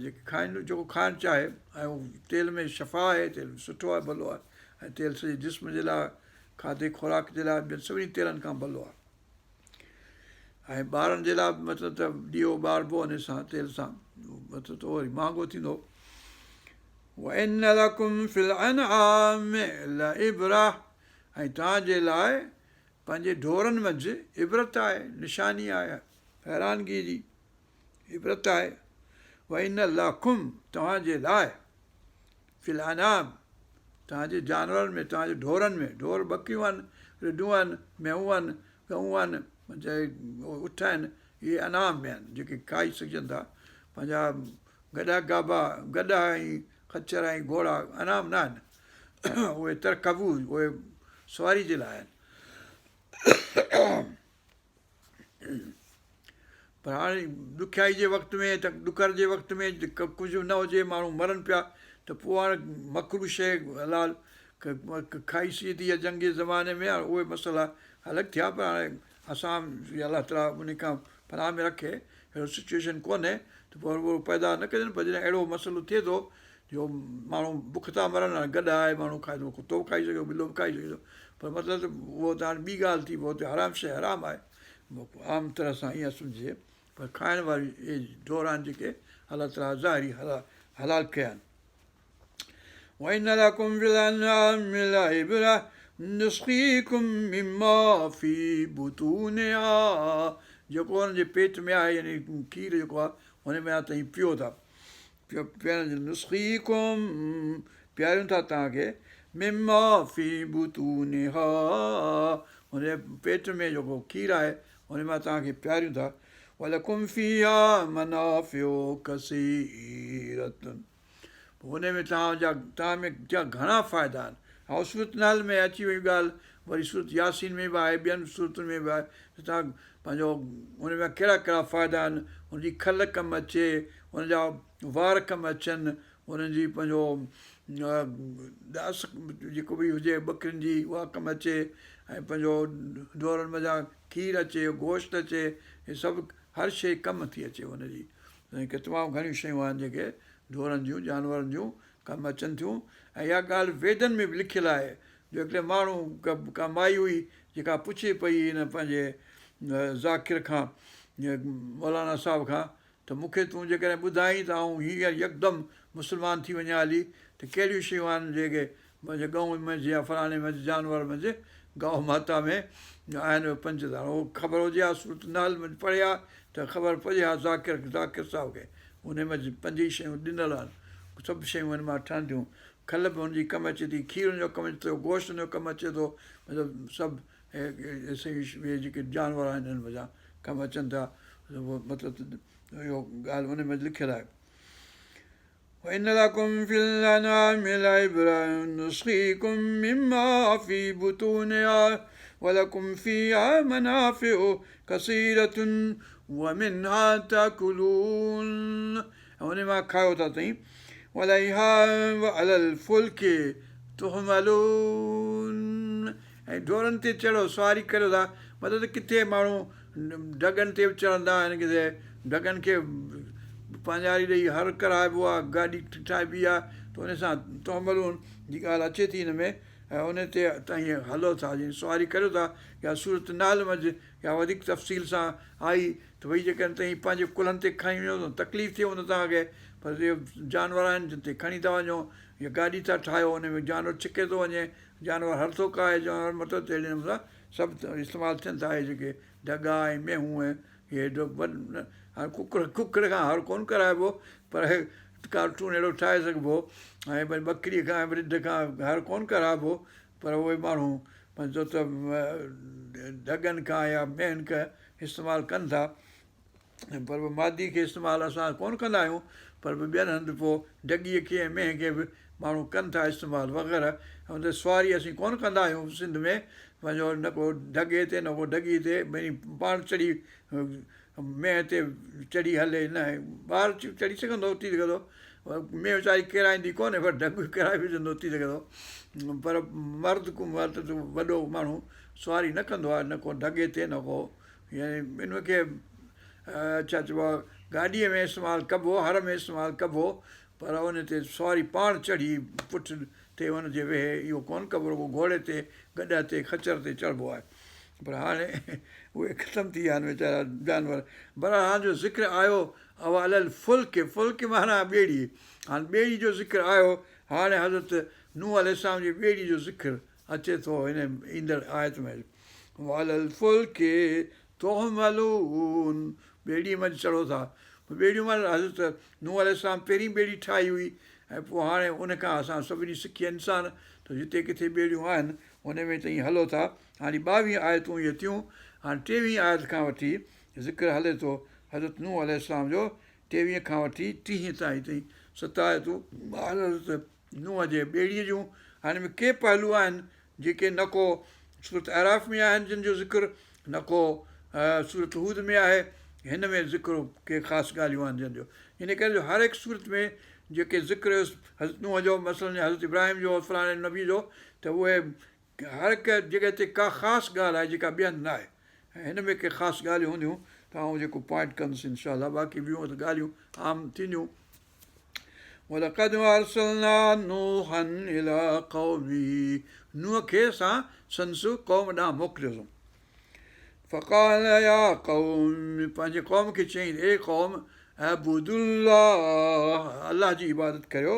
जेको खाइणु चाहे ऐं तेल में शफ़ा आहे, तेल सुठो आहे, भलो आहे, ऐं तेल सॼे जिस्म जे लाइ, खाधे खुराक जे लाइ, ॿियनि सभिनी तेलनि खां भलो आहे। ऐं ॿारनि जे लाइ मतिलबु त ॾीओ ॿारबो उन सां तेल सां, मतिलबु त उहो वरी महांगो थींदो। وَإِنَّ لَكُمْ فِي الْأَنْعَامِ لَعِبْرَةً ऐं तव्हांजे लाइ पंहिंजे ढोरनि मंझि इबरत आहे, निशानी आहे, हैरानगी जी इबरत आहे। وَإِنَّ لَكُمْ तव्हांजे लाइ फिल अनाम तव्हांजे जानवरनि में, तव्हांजे ढोरनि में, ढोर बकरियूं आहिनि, रिढूं आहिनि, मेहूं आहिनि, गऊं आहिनि, ऊठ आहिनि, इहे अनाम में आहिनि जेके खाई सघजनि था। पंहिंजा गॾा गाबा, गॾा ऐं खच्चर ऐं घोड़ा अनाम न आहिनि, उहे तरकबू, उहे सवारी जे लाइ आहिनि। पर हाणे ॾुखियाई जे वक़्त में, ॾुकर जे वक़्त में कुझु न हुजे, माण्हू मरनि पिया, त पोइ हाणे मकरू शइ हलाल खाई सघे थी या जंग जे ज़माने में, हाणे उहे मसइला अलॻि थिया। पर हाणे असां अलाह ताला उन खां पनाह में रखे, अहिड़ो सिचुएशन कोन्हे त पोइ उहो पैदा न कजनि। पर जॾहिं अहिड़ो मसइलो थिए थो जो माण्हू बुख था मरनि, हाणे गॾु आहे, माण्हू खाए थो, कुतो बि खाई सघे थो, ॿिलो बि खाई सघे थो, पर मतिलबु त उहो त हाणे ॿी ॻाल्हि थी, पोइ हुते हराम शइ हराम आहे, आम तरह सां ईअं सम्झिजे। पर खाइण वारी इहे ढोर आहिनि जेके अलाह ताला ज़ाहिरी हलाल कया आहिनि। وَإِنَّ لَكُمْ فِي الْأَنْعَامِ لَعِبْرَةً نُسْقِيكُم مِّمَّا فِي بُطُونِهَا जेको हुननि जे पेट में आहे, यानी खीर जेको आहे हुन में आहे, त हीअ पियो था, नुस्ख़ीकुम पियारियूं था तव्हांखे, मिम्मा फी बुतूनिहा हुनजे पेट में जेको खीर आहे हुन मां तव्हांखे पियारियूं था। वलकुम फीहा मनाफ़िउ कसीरतुन हुन में तव्हां में जा घणा फ़ाइदा आहिनि। ऐं सूरत नहल में अची वई ॻाल्हि, वरी सूरत यासीन में बि आहे, ॿियनि सूरतुनि में बि आहे, त तव्हां पंहिंजो हुन में कहिड़ा कहिड़ा फ़ाइदा आहिनि, हुनजी खल कमु अचे, हुनजा वार कमु अचनि, हुननि जी पंहिंजो जेको बि हुजे ॿकरियुनि जी उहा कमु अचे, ऐं पंहिंजो ढोरनि मथां खीर अचे, गोश्त अचे, इहे सभु हर शइ कमु थी अचे हुनजी। के तमामु घणियूं शयूं आहिनि जेके ढोरनि जूं, जानवरनि जूं कमु अचनि थियूं। ऐं इहा ॻाल्हि वेदनि में बि लिखियलु आहे, जो हिकिड़े माण्हू का माई हुई जेका पुछे पई हिन पंहिंजे ज़ाकिर खां, मौलाना साहिब खां, त मूंखे तूं जेकॾहिं ॿुधाई त आऊं हीअं यकदमि मुस्लमान थी वञा हली, त कहिड़ियूं शयूं आहिनि जेके मुंहिंजे गऊं मंझि या फलाणे मंझि जानवर मंझि गौ माता में आहिनि पंज दाणा, उहो ख़बर हुजे हा, सूरत नहल में पढ़े हा त ख़बर पए हा ज़ाकिर साहिब खे, उन मंझि पंज ई शयूं ॾिनल आहिनि, सभु शयूं हिन मां ठहंदियूं, खल बि हुनजी कमु अचे थी, खीर हुनजो कमु अचे थो, गोश्त हुनजो कमु अचे थो, मतिलबु सभु इहे जेके जानवर आहिनि हिन वञा कमु अचनि था, मतिलबु इहो ॻाल्हि हुन में लिखियलु आहे। وَإِنَّ لَكُمْ فِي الْأَنْعَامِ لَعِبْرَةً نُسْقِيكُم مِّمَّا فِي بُطُونِهَا وَلَكُمْ فِيهَا مَنَافِعُ كَثِيرَةٌ وَمِنْهَا تَأْكُلُونَ हुन मां खायो था तई। وَعَلَيْهَا وَعَلَى الْفُلْكِ تُحْمَلُونَ ऐं ढोरनि ते चढ़ो, सवारी करियो था, मतिलबु त किथे माण्हू ढगनि ते बि चढ़ंदा आहिनि, किथे ढगनि खे पंहिंजारी ॾेई हर कराइबो आहे, गाॾी ठाहिबी आहे, त हुन सां तोहमलून जी ॻाल्हि अचे थी हिन में, ऐं हुन ते तव्हां हीअं हलो था, जीअं सवारी करियो था, या सूरत नाल मंझि या वधीक तफ़सील सां आई त भई जेकॾहिं तव्हां पंहिंजे कुल्हनि ते खणी वञो त तकलीफ़ थिए हुन तव्हांखे, पर इहे जानवर आहिनि जिन ते खणी था वञो, या गाॾी था ठाहियो, हुन में जानवर छिके थो वञे, जानवर हर थो खाए, जानवर मतिलबु तहिड़े नमूने सां सभु इस्तेमालु थियनि था, इहे जेके ढगा ऐं मेहूं ऐं इहे हाणे कुकड़ खां हर कोन कराइबो, पर कार्टून अहिड़ो ठाहे सघिबो, ऐं भई ॿकरीअ खां ऐं रिढ खां हर कोन कराइबो, पर उहे माण्हू पंहिंजो त ढगनि खां या मेहनि खां इस्तेमालु कनि था, पर मादी खे इस्तेमालु असां कोन कंदा आहियूं, पर ॿियनि हंधि पोइ ढगीअ खे ऐं मेंह खे बि माण्हू कनि था इस्तेमालु वग़ैरह। हुन ते सुवारी असीं कोन कंदा आहियूं सिंध में, पंहिंजो न को ढगे ते न को ढगी ते, भई पाण चढ़ी मेंह ते चढ़ी हले, न ॿार चढ़ी सघंदो, थी सघंदो, मेंह वीचारी किराईंदी कोन्हे, पर ढग किराए विझंदो, थी सघे थो, पर मर्द वॾो माण्हू सुवारी न कंदो आहे, न को ढगे ते न को, यानी हिन खे छा चइबो आहे गाॾीअ में इस्तेमालु कबो, हर में इस्तेमालु कबो, पर उन ते सवारी पाण चढ़ी पुठ ते हुनजे वेहे, इहो कोन कबो, रुॻो घोड़े ते, गॾ ते, खच्चर ते चढ़िबो आहे। पर हाणे उहे ख़तमु थी विया आहिनि वीचारा जानवर। बरहाल जो ज़िक्र आयो अवा अलल फुल्क, फुल्क माना ॿेड़ी। हाणे ॿेड़ी जो ज़िक्र आयो, हाणे हज़रत नूह अलैहिस्सलाम जी ॿेड़ी जो ज़िक्र अचे थो हिन ईंदड़ आयत में। वालल फुल्क तुहमलून, ॿेड़ीअ में चढ़ो था। ॿेड़ियूं माना हज़रत नूह अलैहिस्सलाम पहिरीं ॿेड़ी ठाही हुई, ऐं पोइ हाणे उनखां असां सभिनी सिखी इंसान त जिते किथे ॿेड़ियूं आहिनि उन में तई हलो था। हाणे 22 आयतूं इहे थियूं। हाणे 23 आयत खां वठी ज़िक्र हले थो हज़रत नूह अलैहिस्सलाम जो, 23 खां वठी 30 ताईं 7 आयतूं हज़रत नूह जे ॿेड़ीअ जूं। हाणे में के पहलू आहिनि जेके न को सूरत आराफ़ में आहिनि जिन जो ज़िक्र, न को सूरत हूद में आहे, हिन में ज़िक्र के ख़ासि ॻाल्हियूं आहिनि जिन जो। इन करे जो हर हिकु सूरत में जेके ज़िक्र हज़रत नूह जो, मसइलनि हज़रत इब्राहिम जो, फलाणे नबी जो, त उहे हर हिकु जॻह ते का ख़ासि ॻाल्हि आहे जेका ॿियनि न आहे, ऐं हिन में के ख़ासि ॻाल्हियूं हूंदियूं त आउं जेको पॉइंट कंदुसि इनशा अलाह। बाक़ी ॿियूं त ॻाल्हियूं आम थींदियूं। वलक़द अरसलना नूहन इला क़ौमी, नूह खे असां संदसि क़ौम ॾांहुं मोकिलियोसीं। फ़क़ाल या क़ौम, पंहिंजे क़ौम खे चयईं, ए क़ौम अबुदुल्लाह, अलाह जी इबादत करियो,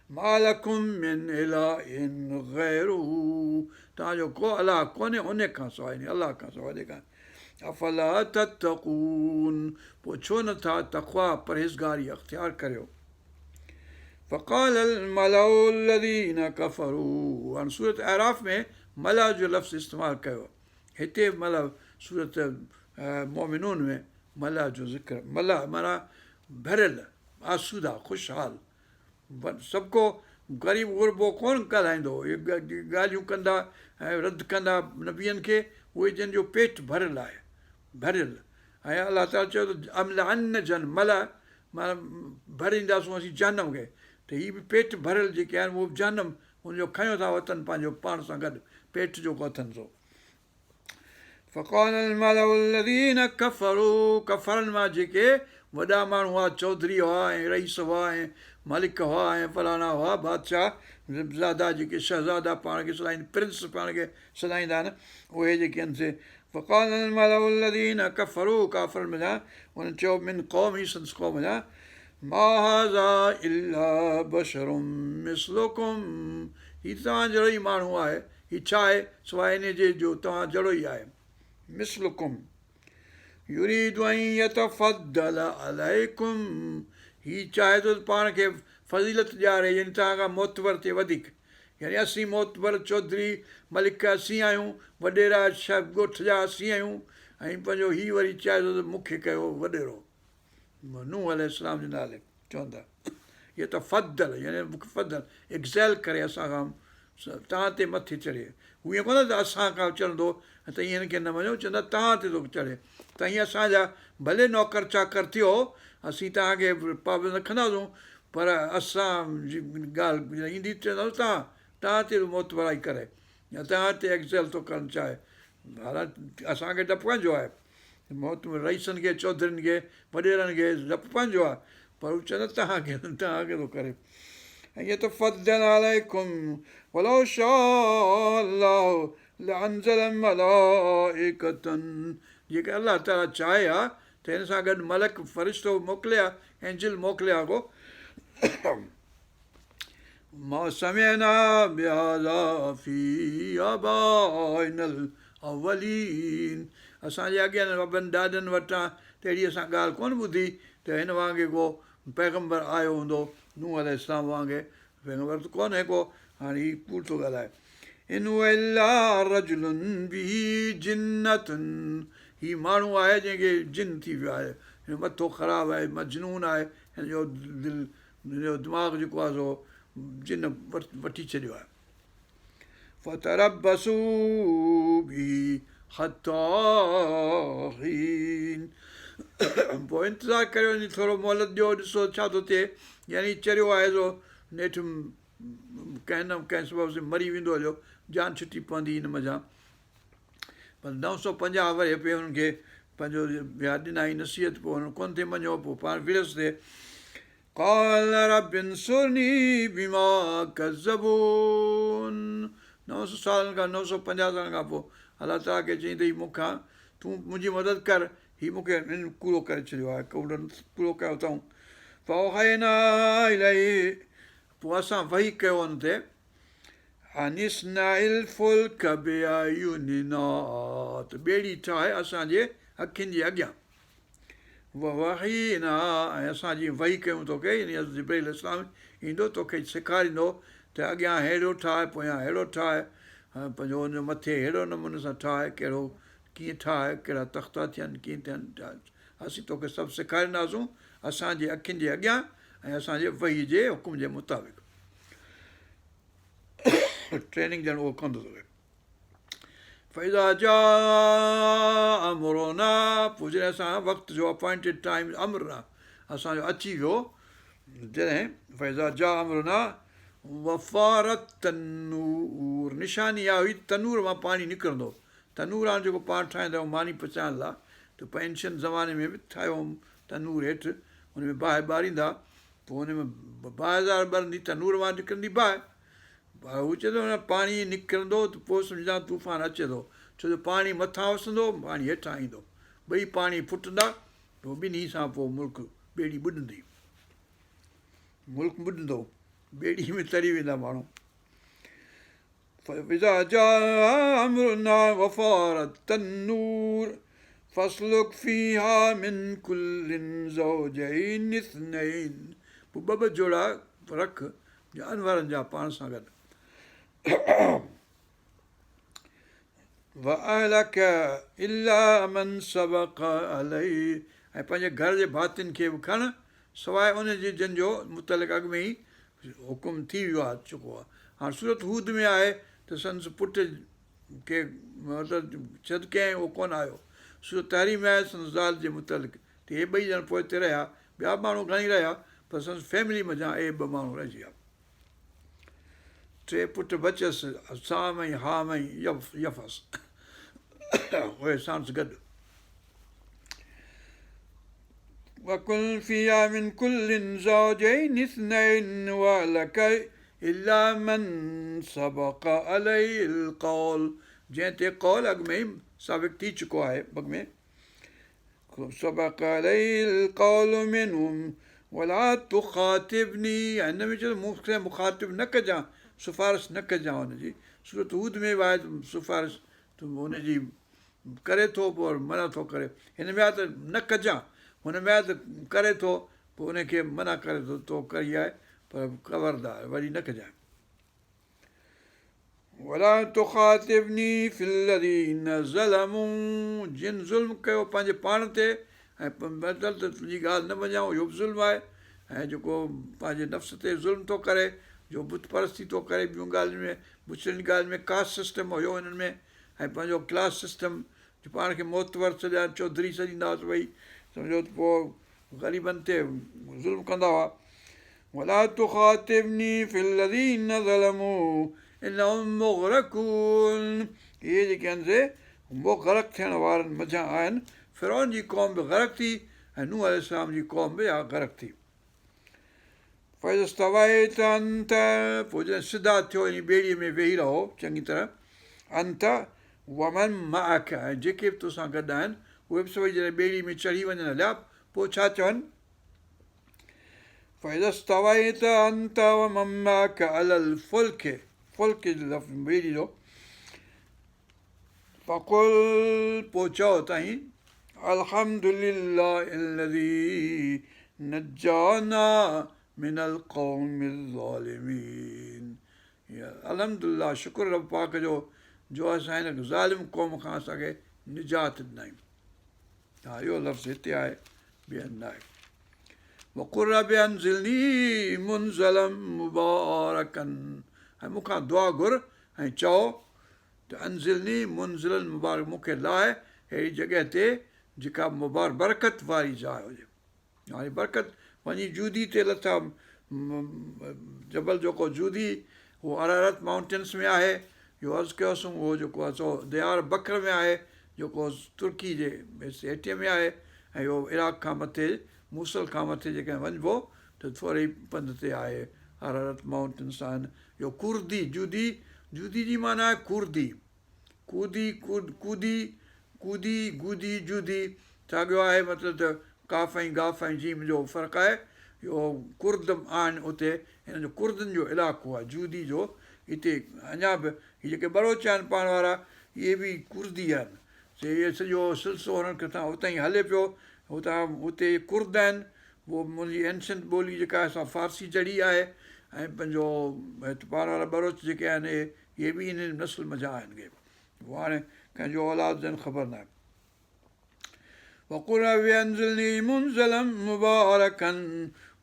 मालकुम मिन इलाहिन ग़ैरुहु, तव्हांजो को अलाह कोन्हे उन खां सवाइ, अलाह खां सवाइ जेका। अफला तत्तक़ून, पोइ छो नथा तक़वा परहेज़गारी अख़्तियार करियो। फ़क़ाल अलमलउ लज़ीन कफ़रू, हाणे सूरत आराफ़ में मला जो लफ़्ज़ इस्तेमालु कयो, हिते मतिलबु सूरत मोमिनून में मला जो ज़िक्र। मला माना भरियल, आसूदा, ख़ुशहाल, सभु को ग़रीब ग़ुरबो कोन ॻाल्हाईंदो, इहे ॻाल्हियूं कंदा ऐं रद्द कंदा नबियनि खे, उहे जंहिंजो पेट भरियल आहे, भरियल। ऐं अलाह ताला चयो त अमला जन मला माना भरींदासीं असीं जनम खे, त हीअ बि पेट भरियल जेके आहिनि उहे बि जनम हुनजो खयो था वतन पंहिंजो पाण सां गॾु, पेट जो अथनि सो। फ़क़ाल अलमलउ लज़ीन कफ़रू, कफ़रनि मां जेके वॾा माण्हू हुआ, चौधरी हुआ ऐं रईस हुआ ऐं मालिक हुआ ऐं फलाना हुआ, बादशाह ज़ादा जेके शहज़ादा पाण खे सॾाईंदा, प्रिंस पाण खे सॾाईंदा आहिनि, उहे जेके आहिनि से। फ़क़ाल अलमलउ लज़ीन कफ़रू, काफ़िरनि में उन्हनि चयो मिन क़ौमी, संदसि क़ौम जा, मा हाज़ा इल्ला बशरुम मिस्लुकुम, हीउ तव्हां जहिड़ो ई माण्हू आहे, हीउ छा आहे सवाइ इन जे जो तव्हां जहिड़ो ई आहे। मिस्लुकुम युरीदु अन यतफ़द्दल अलैकुम, हीउ चाहे थो पाण खे फ़ज़ीलत ॾियारे, यानी तव्हां खां मोतबर थिए वधीक, यानी असीं मोतबर चौधरी मलिक असीं आहियूं, वॾेरा ॻोठ जा असीं आहियूं, ऐं पंहिंजो हीउ वरी चाहे थो त मूंखे कयो वॾेरो, नूह अलैहिस्सलाम जे नाले चवंदा। इहे त फ़द्दल यानी मूंखे फ़द्दल एक्ज़ैल करे असां खां तव्हां ते मथे चढ़े, हू ईअं कोन त असां खां चढ़ंदो त ईअं हिनखे न मञो, चवंदा तव्हां ते थो चढ़े, त हीअं असांजा भले नौकर चाकर थियो, असीं तव्हांखे पाबंद रखंदासीं, पर असांजी ॻाल्हि ईंदी चवंदासीं तव्हां ते मोतबराई करे, या तव्हां ते एक्ज़ैल थो करणु चाहे। हालांकि असांखे डपु पंहिंजो आहे, रईसनि खे, चौधरीनि खे, वॾेरनि खे डपु पंहिंजो आहे, पर हू चवंदा तव्हांखे थो करे। ऐं ईअं त फ़द्दल अलैकुम वलौ शाअ अल्लाहु लअंज़ल मलाइकतन, जेके अलाह ताला चाहे हा त हिन सां गॾु मलक फ़रिश्तो मोकिलिया, एंजिल मोकिलिया को। मा समिअना बिहाज़ा फ़ी आबाइनल अव्वलीन, असांजे अॻियां वॾनि ॾाॾनि वटां त अहिड़ी असां ॻाल्हि कोन ॿुधी त हिन वांगुरु को पैगम्बर आयो हूंदो, नूह अलैहिस्सलाम वांगुरु पैगम्बर त कोन्हे को। हाणे हीउ कूड़ थो ॻाल्हाए। इन हुवा इल्ला रजुलुन बिही जिन्नतुन, हीउ माण्हू आहे जंहिंखे जिन थी वियो आहे, हिन जो मथो ख़राबु आहे, मजनून आहे, हिन जो दिलि, हिन जो दिमाग़ जेको आहे सो जिन वठी छॾियो आहे। फ़तरब्बसू बिही हत्ता हीन, पोइ इंतज़ारु करियो, वञी थोरो मोहलत ॾियो, ॾिसो छा थो थिए, यानी चरियो आहे सो नेठि कंहिं न कंहिं सबब सां मरी वेंदो हलियो, जान छुटी पवंदी हिन मज़ा। पर 950 वरे पिए हुननि खे पंहिंजो ॿिया ॾिनई नसीहत, पोइ हुन कोन थिए मञो, पोइ पाण विड़स थिए। قال رب انصرني بما كذبون 900 सालनि खां 950 सालनि खां पोइ अलाह ताला खे चई त मूंखां तूं मुंहिंजी मदद कर, हीउ मूंखे हिन कूड़ो करे छॾियो आहे, कूड़ो कयो अथऊं। فأوحينا إليه पोइ असां वही कयो हुन ते أن اصنع الفلك بأعيننا त ॿेड़ी ठाहे असांजे अखियुनि जे अॻियां। वहीना ऐं असां जीअं वही कयूं तोखे, यानी जिब्राइल इस्लाम ईंदो तोखे सेखारींदो त अॻियां अहिड़ो ठाहे, पोयां अहिड़ो ठाहे, पंहिंजो हुनजो मथे अहिड़ो नमूने सां ठाहे, कहिड़ो कीअं ठाहे, कहिड़ा तख़्ता थियनि कीअं थियनि, असीं तोखे सभु सेखारींदासूं असांजे अखियुनि जे अॻियां ऐं असांजे वही जे हुकुम जे मुताबिक़। ट्रेनिंग ॼण उहो कंदो तोखे। फ़इज़ा जाअ अमरुना, पोइ जॾहिं असां वक़्तु जो अपॉइंटेड टाइम अमरुना असांजो अची वियो, जॾहिं फ़इज़ा जाअ अमरुना वफ़ारत तनूर, निशानी इहा हुई तनूर मां पाणी निकिरंदो। तनूर हाणे जेको पाण ठाहींदा आहियूं मानी पचाइण लाइ, त पेंशन ज़माने में बि ठाहियो हुउमि तनूर हेठि, हुन में बाहि ॿारींदा, पोइ हुन में बाहिदार ॿरंदी, तनूर मां निकिरंदी बाहि। हू चए थो न पाणी निकिरंदो त पोइ सम्झा तूफ़ान अचे थो, छो जो पाणी मथां वसंदो, पाणी हेठां ईंदो, ॿई पाणी फुटंदा, पोइ ॿिन्ही सां पोइ मुल्क ॿेड़ी ॿुॾंदी, मुल्क ॿुॾंदो, ॿेड़ी में तरी वेंदा माण्हू। फ़इज़ा जाअ अमरुना वफ़ारत तन्नूर फस्लुक फ़ीहा मिन कुल्लिन ज़ौजैन इस्नैन, पोइ ॿ जोड़ा रख जानवरनि जा पाण सां गॾु। वअहलक इल्ला मन सबक़ अलैहि, ऐं पंहिंजे घर जे भातियुनि खे बि खण, सवाइ उनजे जंहिंजो मुतलिक़ अॻु में ई हुकुम थी वियो आहे चुको आहे। हाणे सूरत हूद में आहे त संदसि पुट खे मतिलबु छॾ कयईं, उहो कोन आयो। सूरत तहरीम में आहे संदसि ज़ाल जे मुतलिक़, त इहे ॿई ॼणा पोइ हिते रहिया, ॿिया माण्हू घणेई रहिया, पर संदसि फैमिली मंझां ॿ माण्हू रहिजी विया। 3 पुट बचियसि, साम ऐं हाम ऐं यफ़स, उहे सांस गॾु। वकुल फ़ीहा मिन कुल्लिन ज़ौजैन इस्नैन वअहलक इल्ला मन सबक़ अलैहिल क़ौल, जंहिं ते क़ौल अॻु में ई साबिक़ थी चुको आहे, अॻु में सबक़ अलैहिल क़ौल मिनहुम वला तुख़ातिबनी, हिन में चयो मूंखे मुख़ातिब न कजांइ, सिफ़ारिश न कजांइ हुनजी। सूरत हूद में बि आहे सिफ़ारिश त हुनजी करे थो पोइ मना थो करे, हिन में आहे त न कजांइ, हुन में आहे त करे थो पोइ हुनखे मना करे थो, तो कई आहे पर ख़बरदार वरी न कजांइ। वला तुख़ातिबनी फ़िल्लज़ीन ज़लमू, जिन ज़ुल्म कयो पंहिंजे पाण ते, ऐं मतिलबु त तुंहिंजी ॻाल्हि न मञाऊं, इहो बि ज़ुल्म आहे। ऐं जेको पंहिंजे नफ़्स ते ज़ुल्म थो करे, जो बुत परस्ती थो करे, ॿियूं ॻाल्हियुनि में, बुछड़ियुनि ॻाल्हियुनि में, कास्ट सिस्टम हुयो हिननि में, ऐं पंहिंजो क्लास सिस्टम, जो पाण खे मोतवर सॼा चौधरी सॾींदा हुआसीं भई, सम्झो त पोइ ग़रीबनि ते ज़ुल्म कंदा हुआ। वला तुख़ातिबनी फ़िल्लज़ीन ज़लमू इन्नहुम मुग़रक़ून, इहे जेके आहिनि से गरक़ थियण वारनि मझां आहिनि। फ़िरौन जी क़ौम बि गरक़ थी ऐं नूह अलैहिस्सलाम जी क़ौम बि गरक़ थी। फ़इज़ा इस्तवैत अंत, पोइ जॾहिं सिधा थियो इन ॿेड़ीअ में वेही रहो चङी तरह, अंत वमन मअक, ऐं जेके बि तोसां गॾु आहिनि उहे बि सभई जॾहिं ॿेड़ी में चढ़ी वञनि हलिया, पोइ छा चवनि, फ़इज़ा इस्तवैत अंत वमन मअक अलल फुल्क, फुल्क जो लफ़्ज़ ॿेड़ी जो, फ़क़ुल, पोइ चओ तईं अल्हम्दुलिल्लाहिल्लज़ी नज्जाना मिनल क़ौमिज़ ज़ालिमीन, अल्हम्दुलिल्लाह, शुक्र रब पाक जो, जो असां हिन ज़ालिम क़ौम खां असांखे निजात ॾिनई। हा, इहो लफ़्ज़ हिते आहे, ॿियनि न आहे। वक़ुल रब्बि अंज़िलनी मुनज़लन मुबारकन, ऐं मूंखां दुआ घुर ऐं चओ त अंज़िलनी मुनज़लन मुबारक, मूंखे लाहे अहिड़ी जॻह ते जेका बरकत वारी जाइ हुजे। हाणे बरकत वञी जूदी ते लथा, जबल जेको जूदी उहो अरारत माउंटेन्स में आहे, इहो अर्ज़ु कयोसीं, उहो जेको आहे सो दयार बकर में आहे, जेको तुर्की जे हेठे में आहे, ऐं इहो इराक खां मथे मूसल खां मथे जेके वञिबो त थोरे ई पंध ते आहे, अरारत माउंटेन्स आहिनि। इहो कुर्दी जूदी, जूदी जी माना आहे कुर्दी, कूदी कूदी कूदी गूदी जूदी साॻियो आहे, मतिलबु त काफ़ ऐं गाफ़ ऐं जीम जो फ़र्क़ु आहे। इहो कुर्द आहिनि उते, हिन जो कुर्दनि जो इलाइक़ो आहे जूदी जो। हिते अञा बि हीअ जेके बलोच आहिनि पाण वारा, इहे बि कुर्दी आहिनि। इहे सॼो सिलसिलो हुननि खे हुतां ई हले पियो, हुते कुर्द आहिनि। उहो मुंहिंजी एंशंट ॿोली जेका आहे असां फारसी चढ़ी आहे, ऐं पंहिंजो पाण वारा बलोच जेके आहिनि इहे बि इन नस्ल मज़ा आहिनि के उहो हाणे कंहिंजो औलाद जन ख़बर न आहे। وقل وأنزلني منزلا مباركا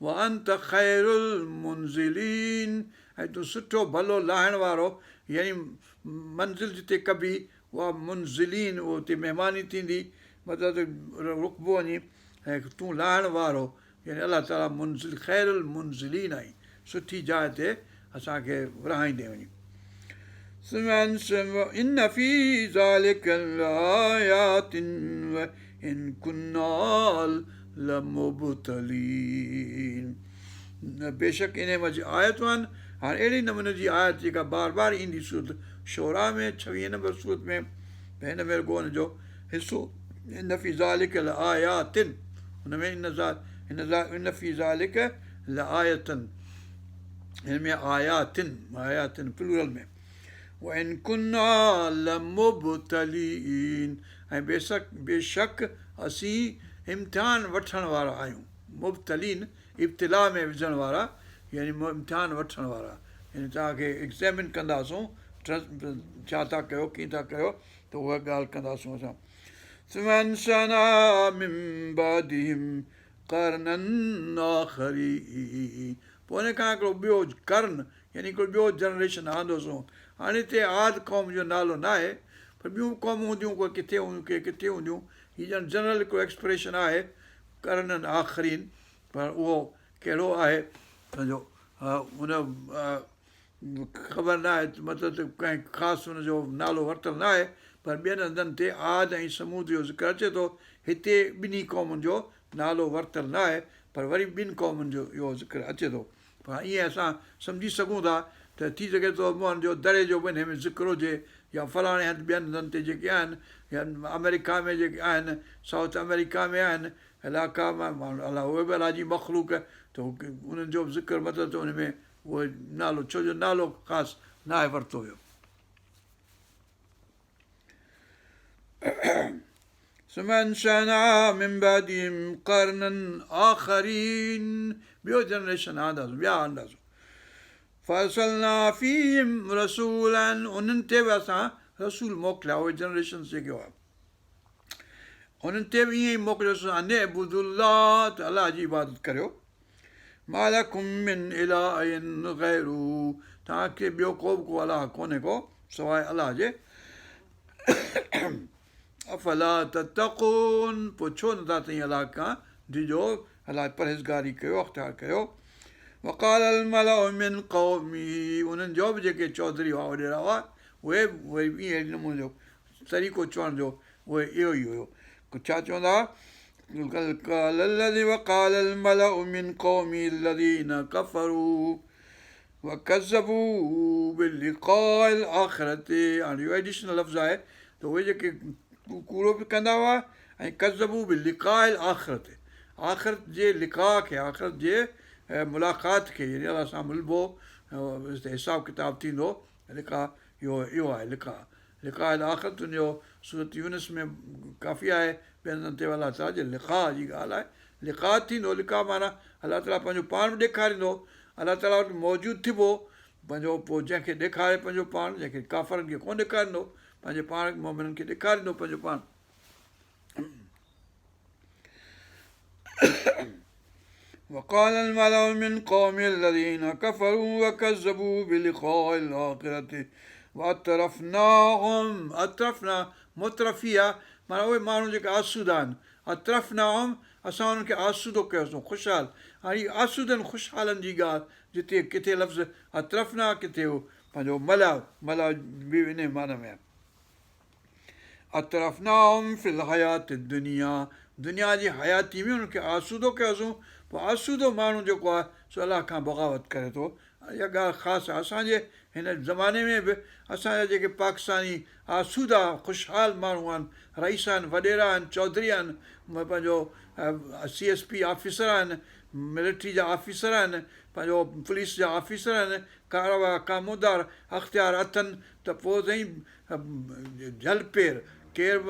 وأنت خير المنزلين। ऐं तूं सुठो भलो लाहिण वारो, यानी मंज़िल जिते कबी उहा मुंज़िलीन, उहो उते महिमानी थींदी, मतिलबु रुकबो वञी, ऐं तूं लाहिण वारो, यानी अलाह ताला मुंज़िल ख़ैरुल मुंज़िलीन आई, सुठी जाइ ते असांखे रहाईंदे वञी। इन फी ज़ालिक लआयातिन इन कुन्ना लमुबतलीन। बेशक इन में आयतूं आहिनि। हाणे अहिड़े नमूने जी आयत जेका बार बार ईंदी सूरत शोरा में 26 नंबर सूरत में, हिन में रुॻो हुनजो हिसो इन फी ज़ालिक लआयातिन, हुन में इन फी ज़ालिक लआयतन, हिन में आयातिन, आयातिन प्लूरल में। इन कुन्ना लमुबतलीन, ऐं बेशक असीं इम्तिहान वठण वारा आहियूं। मुबतलीन इब्तिला में विझण वारा, यानी इम्तिहान वठण वारा, यानी तव्हांखे एग्ज़ामिन कंदासूं, छा था कयो, कीअं था कयो, त उहा ॻाल्हि कंदासूं असां। पोइ हुन खां हिकिड़ो ॿियो करन, यानी हिकिड़ो ॿियो जनरेशन आंदोसूं। हाणे हिते आद क़ौम जो नालो न आहे, पर ॿियूं क़ौमूं हूंदियूं, कोई किथे हूंदियूं, के किथे हूंदियूं। हीअ ॼण जनरल हिकिड़ो एक्सप्रेशन आहे करननि आख़रीन, पर उहो कहिड़ो आहे पंहिंजो हुन ख़बर न आहे, मतिलबु त कंहिं ख़ासि हुनजो नालो वरितलु न आहे, पर ॿियनि हंधनि ते आद ऐं समूद जो ज़िक्र अचे थो। हिते ॿिन्ही क़ौमुनि जो नालो वरितलु न आहे, पर वरी ॿिनि क़ौमुनि जो इहो ज़िक्र अचे थो। पर ईअं असां सम्झी सघूं था त थी सघे थो जो दरे जो बि हिन में ज़िक्र हुजे, या फलाणे हंधि ॿियनि हंधनि ते जेके आहिनि, या अमेरिका में जेके आहिनि, साउथ अमेरिका में आहिनि इलाइक़ा में माण्हू, अलाह उहे बि अलाह जी मख़लूक, त उन्हनि जो बि ज़िक्र मतिलबु त उन में उहो नालो, छो जो नालो ख़ासि न आहे वरितो वियो। ॿियो जनरेशन आंदासीं, ॿिया आंदासीं। फसलना फीहिम रसूलन, उन्हनि ते बि असां रसूल मोकिलिया, उहे जनरेशन जेके हुआ उन्हनि ते बि ईअं ई मोकिलियोसीं, अने अबुदुल्लाह, त अलाह जी इबादत करियो। मालकुम मिन इलाहिन गैरू, तव्हांखे ॿियो को बि को अलाह कोन्हे को सवाइ अलाह जे। अफला तत्तक़ून, पोइ छो नथा तई अलाह खां डिॼो, अलाह परहेज़गारी कयो, अख़्तियार कयो। वक़ाल अलमलउ मिन क़ौमी, उन्हनि जो बि जेके चौधरी हुआ वॾेरा हुआ, उहे ईअं नमूने जो तरीक़ो चवण जो उहे इहो ई हुयो। छा चवंदा, वक़ाल अलमलउ मिन क़ौमी الذين كفروا وكذبوا بلقاء الآخرة। हाणे इहो एडिशनल लफ़्ज़ आहे, त उहे जेके कूड़ो बि कंदा हुआ ऐं कज़बू बि लिकाइल आख़िरत, आख़िरत जे लिका खे, आख़िरत जे मुलाक़ात खे, यानी अलाह सां मिलबो, हिसाब किताब थींदो, लिका इहो आहे लिका, लिकाइल आख़िरत। उनजो सूरत यूनिस में काफ़ी आहे, ॿियनि हंधनि ते अलाह ताला जे लिका जी ॻाल्हि आहे। लिका थींदो, लिका माना अलाह ताला पंहिंजो पाण बि ॾेखारींदो, अलाह ताला वटि मौजूदु थिबो पंहिंजो, पोइ जंहिंखे ॾेखारे पंहिंजो पाण, जंहिंखे काफ़रनि खे कोन ॾेखारींदो, पंहिंजे पाण मोमिननि खे ॾेखारींदो पंहिंजो पाण। وقال الملأ من قوم الذين كفروا وكذبوا بلقاء الآخرة وأترفناهم، अतरफना मुतरफिया माना उहे माण्हू जेके आसूदा आहिनि, अतरफनाहम, असां उन्हनि खे आसूदो कयोसीं, ख़ुशहाल। हाणे आसूदनि ख़ुशहालनि जी ॻाल्हि, जिते किथे लफ़्ज़ अतरफना, किथे पंहिंजो मला, मला बि इन माना में आहे। अतरफ़नाहुम फिल हयात दुनिया, दुनिया जी हयाती में हुनखे आसूदो कयोसीं। पोइ आसूदो माण्हू जेको आहे सो अलाह खां बग़ावत करे थो। इहा ॻाल्हि ख़ासि आहे असांजे हिन ज़माने में बि। असांजा जेके पाकिस्तानी आसूदा ख़ुशहाल माण्हू आहिनि, रईस आहिनि, वॾेरा आहिनि, चौधरी आहिनि, पंहिंजो CSP ऑफिसर आहिनि, मिलिट्री जा ऑफिसर आहिनि, पंहिंजो पुलिस जा ऑफिसर आहिनि, कारवा कामोदार अख़्तियार अथनि, त पोइ साईं झल पेर केरु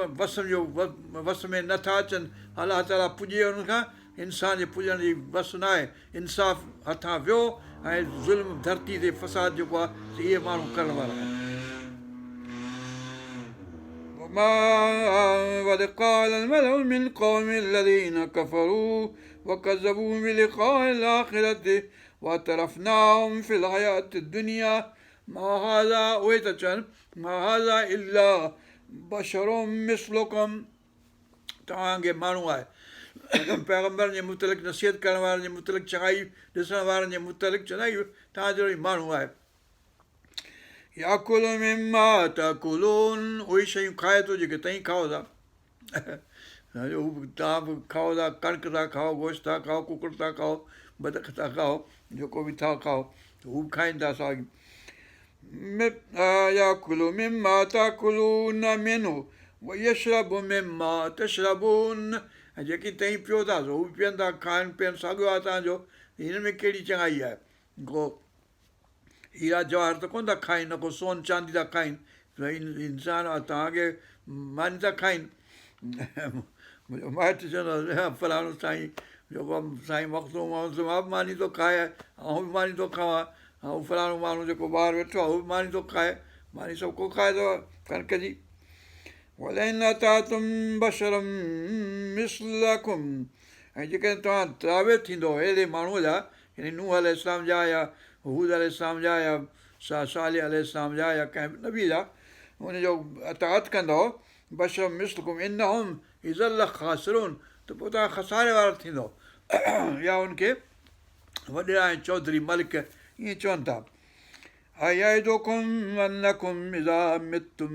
वस में नथा अचनि। अलाह ताला पुॼे हुनखां, इंसान जे पुॼण जी वस न आहे। इंसाफ़ हथां वियो ऐं ज़ुल्म धरती ते फ़साद जेको आहे इहे माण्हू करण वारा आहिनि। وَإِذْ قَالَ الْمَلَأُ مِنْ قَوْمِ الَّذِينَ كَفَرُوا وَكَذَّبُوا بِلِقَاءِ الْآخِرَةِ وَاعْتَرَفْنَاهُمْ فِي الْحَيَاةِ الدُّنْيَا مَا هَذَا उहे त चवनि ما هذا إلا بشر مثلكم, तव्हांखे माण्हू आहे पैगम्बरनि जे मुतलिक़ नसीहत करण वारनि जे मुतलिक़ चङाई ॾिसण वारनि जे मुतलिक़ चवंदा आहियूं तव्हां जहिड़ो ई माण्हू आहे। याकुलु मिम्मा ताकुलून, उहे शयूं खाए थो जेके तव्हीं खाओ था। तव्हां बि खाओ था, कणिक था खाओ, गोश्त था खाओ, कुकुड़ था खाओ, बदख था खाओ, जेको बि था खाओ हू बि खाइनि था साॻी। याकुलु मिम्मा ताकुलून मिन्हु वयशरबु मिम्मा तशरबून, ऐं जेकी तव्हीं पियो था सो हू बि पीअनि था, खाइनि पीअनि, साॻियो आहे तव्हांजो। हिन में कहिड़ी चङाई आहे? को हीरा जवाहर त कोन था खाइनि, न को सोन चांदी था खाइनि, इंसान आहे तव्हांखे मानी था खाइनि। मुंहिंजो माइटु चवंदो आहे फलाणो साईं जेको साईं मखदूम मां बि मानी थो खाए, ऐं बि मानी थो खावां, ऐं फलाणो माण्हू जेको ॿाहिरि वेठो आहे उहो बि मानी थो खाए, मानी सभु को खाए थो कणिक जी। वलइन अतातुम बशरम मिस्लकुम, ऐं जेकॾहिं तव्हां ताबे थींदो अहिड़े माण्हूअ जा, यानी नूह अलैहिस्सलाम जा या हूद अलैहिस्सलाम जा या सालिह अलैहिस्सलाम जा या कंहिं नबी जा, हुनजो अताअत कंदव, बशरम मिस्लकुम इन्नहुम इज़ल ख़ासिरून, त पोइ तव्हां खसारे वारा थींदव। या हुनखे वॾेरा ऐं चौधरी मलिक ईअं चवनि था। अयइदुकुम अन्नकुम इज़ा मित्तुम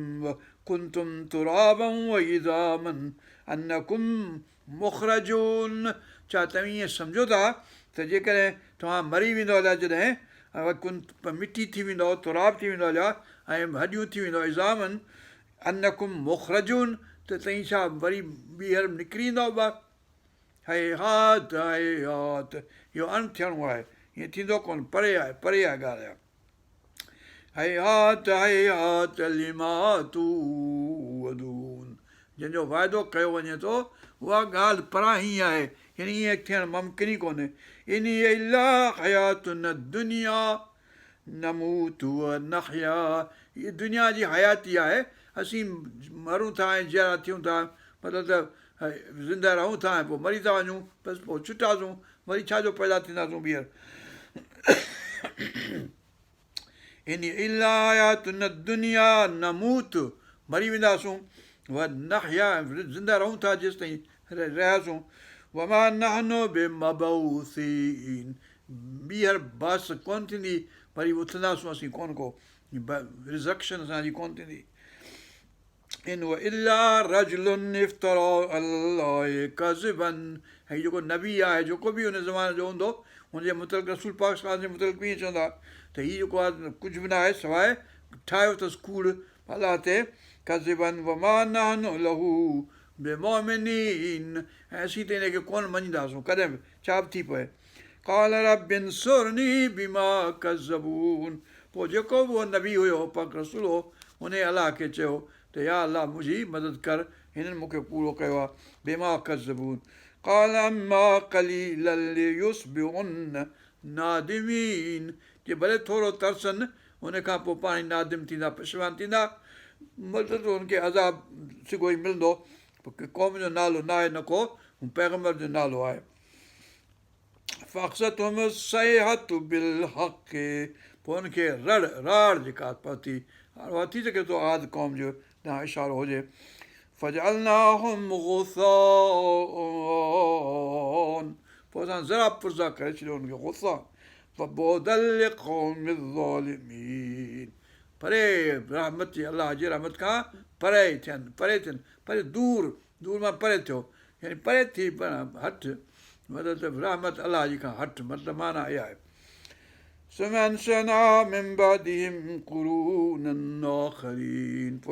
कुंतुम तुराबन व इज़ामन अन्नकुम मुख़रजून, छा तव्हां ईअं सम्झो था त जेकॾहिं तव्हां मरी वेंदो हलिया, जॾहिं मिटी थी वेंदव, तुराब थी वेंदो हलिया ऐं हॾियूं थी वेंदव, इज़ामन अन्नकुम मुख़रजून, त तव्हीं छा वरी ॿीहर निकिरी ईंदव ॿार? हयात हयात, इहो अणथियणो आहे, हीअं थींदो कोन, परे आहे, परे आहे ॻाल्हि आहे। हयात हयात लिमा तूअदून, जंहिंजो वाइदो कयो वञे थो उहा ॻाल्हि परां ई आहे, यानी ईअं थियणु मुमकिन ई कोन्हे। इन इला हयातुन दुनिया नमूतु व नहया, हीअ दुनिया जी हयाती आहे, असीं मरूं था ऐं जिया थियूं था, मतिलबु त ज़िंदा रहूं था ऐं पोइ मरी था वञूं, बसि पोइ छुटासूं, वरी छाजो पैदा थींदासूं ॿीहर। इन इला हयातुन दुनिया नमूत, मरी वेंदासूं, व नहया, ज़िंदा रहूं था जेसि ताईं रहियासूं। वमा नहनु बिमबऊसीन, ॿीहर बास कोन थींदी, वरी उथंदासूं असीं कोन को, रिज़क्शन असांजी कोन थींदी। इन इला रजुलुन इफ्तरा अलाए कज़िबन, ऐं जेको नबी आहे, जेको बि हुन ज़माने जो हूंदो, हुनजे मुतलिक़ रसूल पाक सल्लल्लाहु अलैहि वसल्लम जे मुतलिक़ बि ईअं चवंदा त हीउ जेको आहे कुझु बि न आहे सवाइ ठाहियो अथसि कूड़ अलाह ते, कज़िबन वमा नहनु लहू बिमुमिनीन, ऐं असीं त हिनखे कोन मञींदासूं कॾहिं बि, छा बि थी पए। क़ाल रब्बि इंसुरनी बिमा कज़बून, पोइ जेको बि उहो नबी हुयो, पाक रसूल हो, हुन अलाह खे चयो त या अलाह मुंहिंजी मदद कर, हिननि मूंखे पूरो कयो आहे। बिमा कज़बून क़ाल अम्मा क़लीलन लियुस्बिहुन नादिमीन, कि भले थोरो तरसनि, हुन खां पोइ पाण ई नादिम थींदा, पशवान थींदा, मतिलबु हुनखे अज़ाब सिगो ई मिलंदो, क़ौम जो नालो न आहे, न को पैगम्बर जो नालो आहे। फ़ख़्ज़तहुम सयहतु बिलहक़, पोइ हुनखे राड़ जेका पहुती, उहा थी सघे थो आद क़ौम जो ॾांहुं इशारो हुजे। फजअलनाहुम गुसाअन, पोइ असां ज़रा पुरज़ा करे छॾियो हुनखे, गुसा फबुअदल लिक़ौमि ज़ालिमीन, परे रहमत जी, अलाह जे रहमत खां परे थियनि, परे दूर मां परे थियो, यानी परे थी हट, मतिलबु रहमत अलाह जी खां हट, मतिलबु माना इहा आहे. पोइ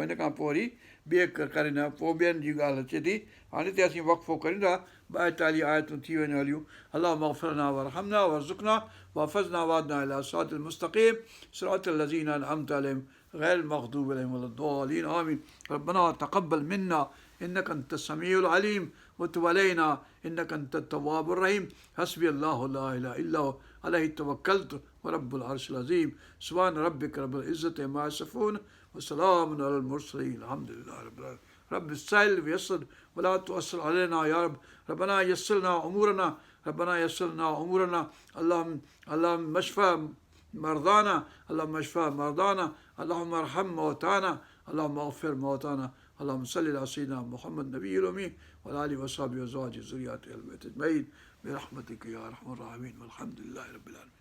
हिन खां पोइ वरी ॿिए करे न, पोइ ॿियनि जी ॻाल्हि अचे थी. हाणे हिते असीं वक़फ़ो कयूं था. 42 आयतूं थी वञूं हलियूं. अल्लाहुम्मा अग़फ़िरना वरहमना वरज़ुक़ना वहफ़ज़ना वहदना इला सिरातिल मुस्तक़ीम सिरातिल लज़ीना अनअमता अलैहिम ग़ैरिल मग़दूबि अलैहिम वलद्दालीन आमीन. रब्बना तक़ब्बल मिन्ना इन्नका अंतस समीउल अलीम वतुब अलैना इन्नका अंतत तव्वाबुर रहीम. हस्बी अल्लाहु ला इलाहा इल्ला हु अलैहि तवक्कलतु व रब्बुल अर्शिल अज़ीम. सुब्हान रब्बिका रब्बिल इज़्ज़ति अम्मा यसिफ़ून व सलामुन अलल मुरसलीन अल्हम्दुलिल्लाहि रब्बिल आलमीन. रब्बि सअल वयस्सिर वला तुअस्सिर अलैना या रब. रब्बना यस्सिरना उमूरना रब्बना यस्सिरना उमूरना अल्लाहुम्मा अशफ़ा मरदाना अल्लाहुम्मा अशफ़ा मरदाना अल्लाहुम्मा अरहम मौताना अल्लाहुम्मा अग़फ़िर मौताना अल्लाहुम्मा सल्लि अला सय्यिदिना मुहम्मद नबिय्यिल उम्मी व अला आलिहि व असहाबिहि व अज़वाजिहि व ज़ुर्रिय्यतिहि अजमईन बिरहमतिका या अरहमर राहिमीन वल्हम्दुलिल्लाहि रब्बिल आलमीन.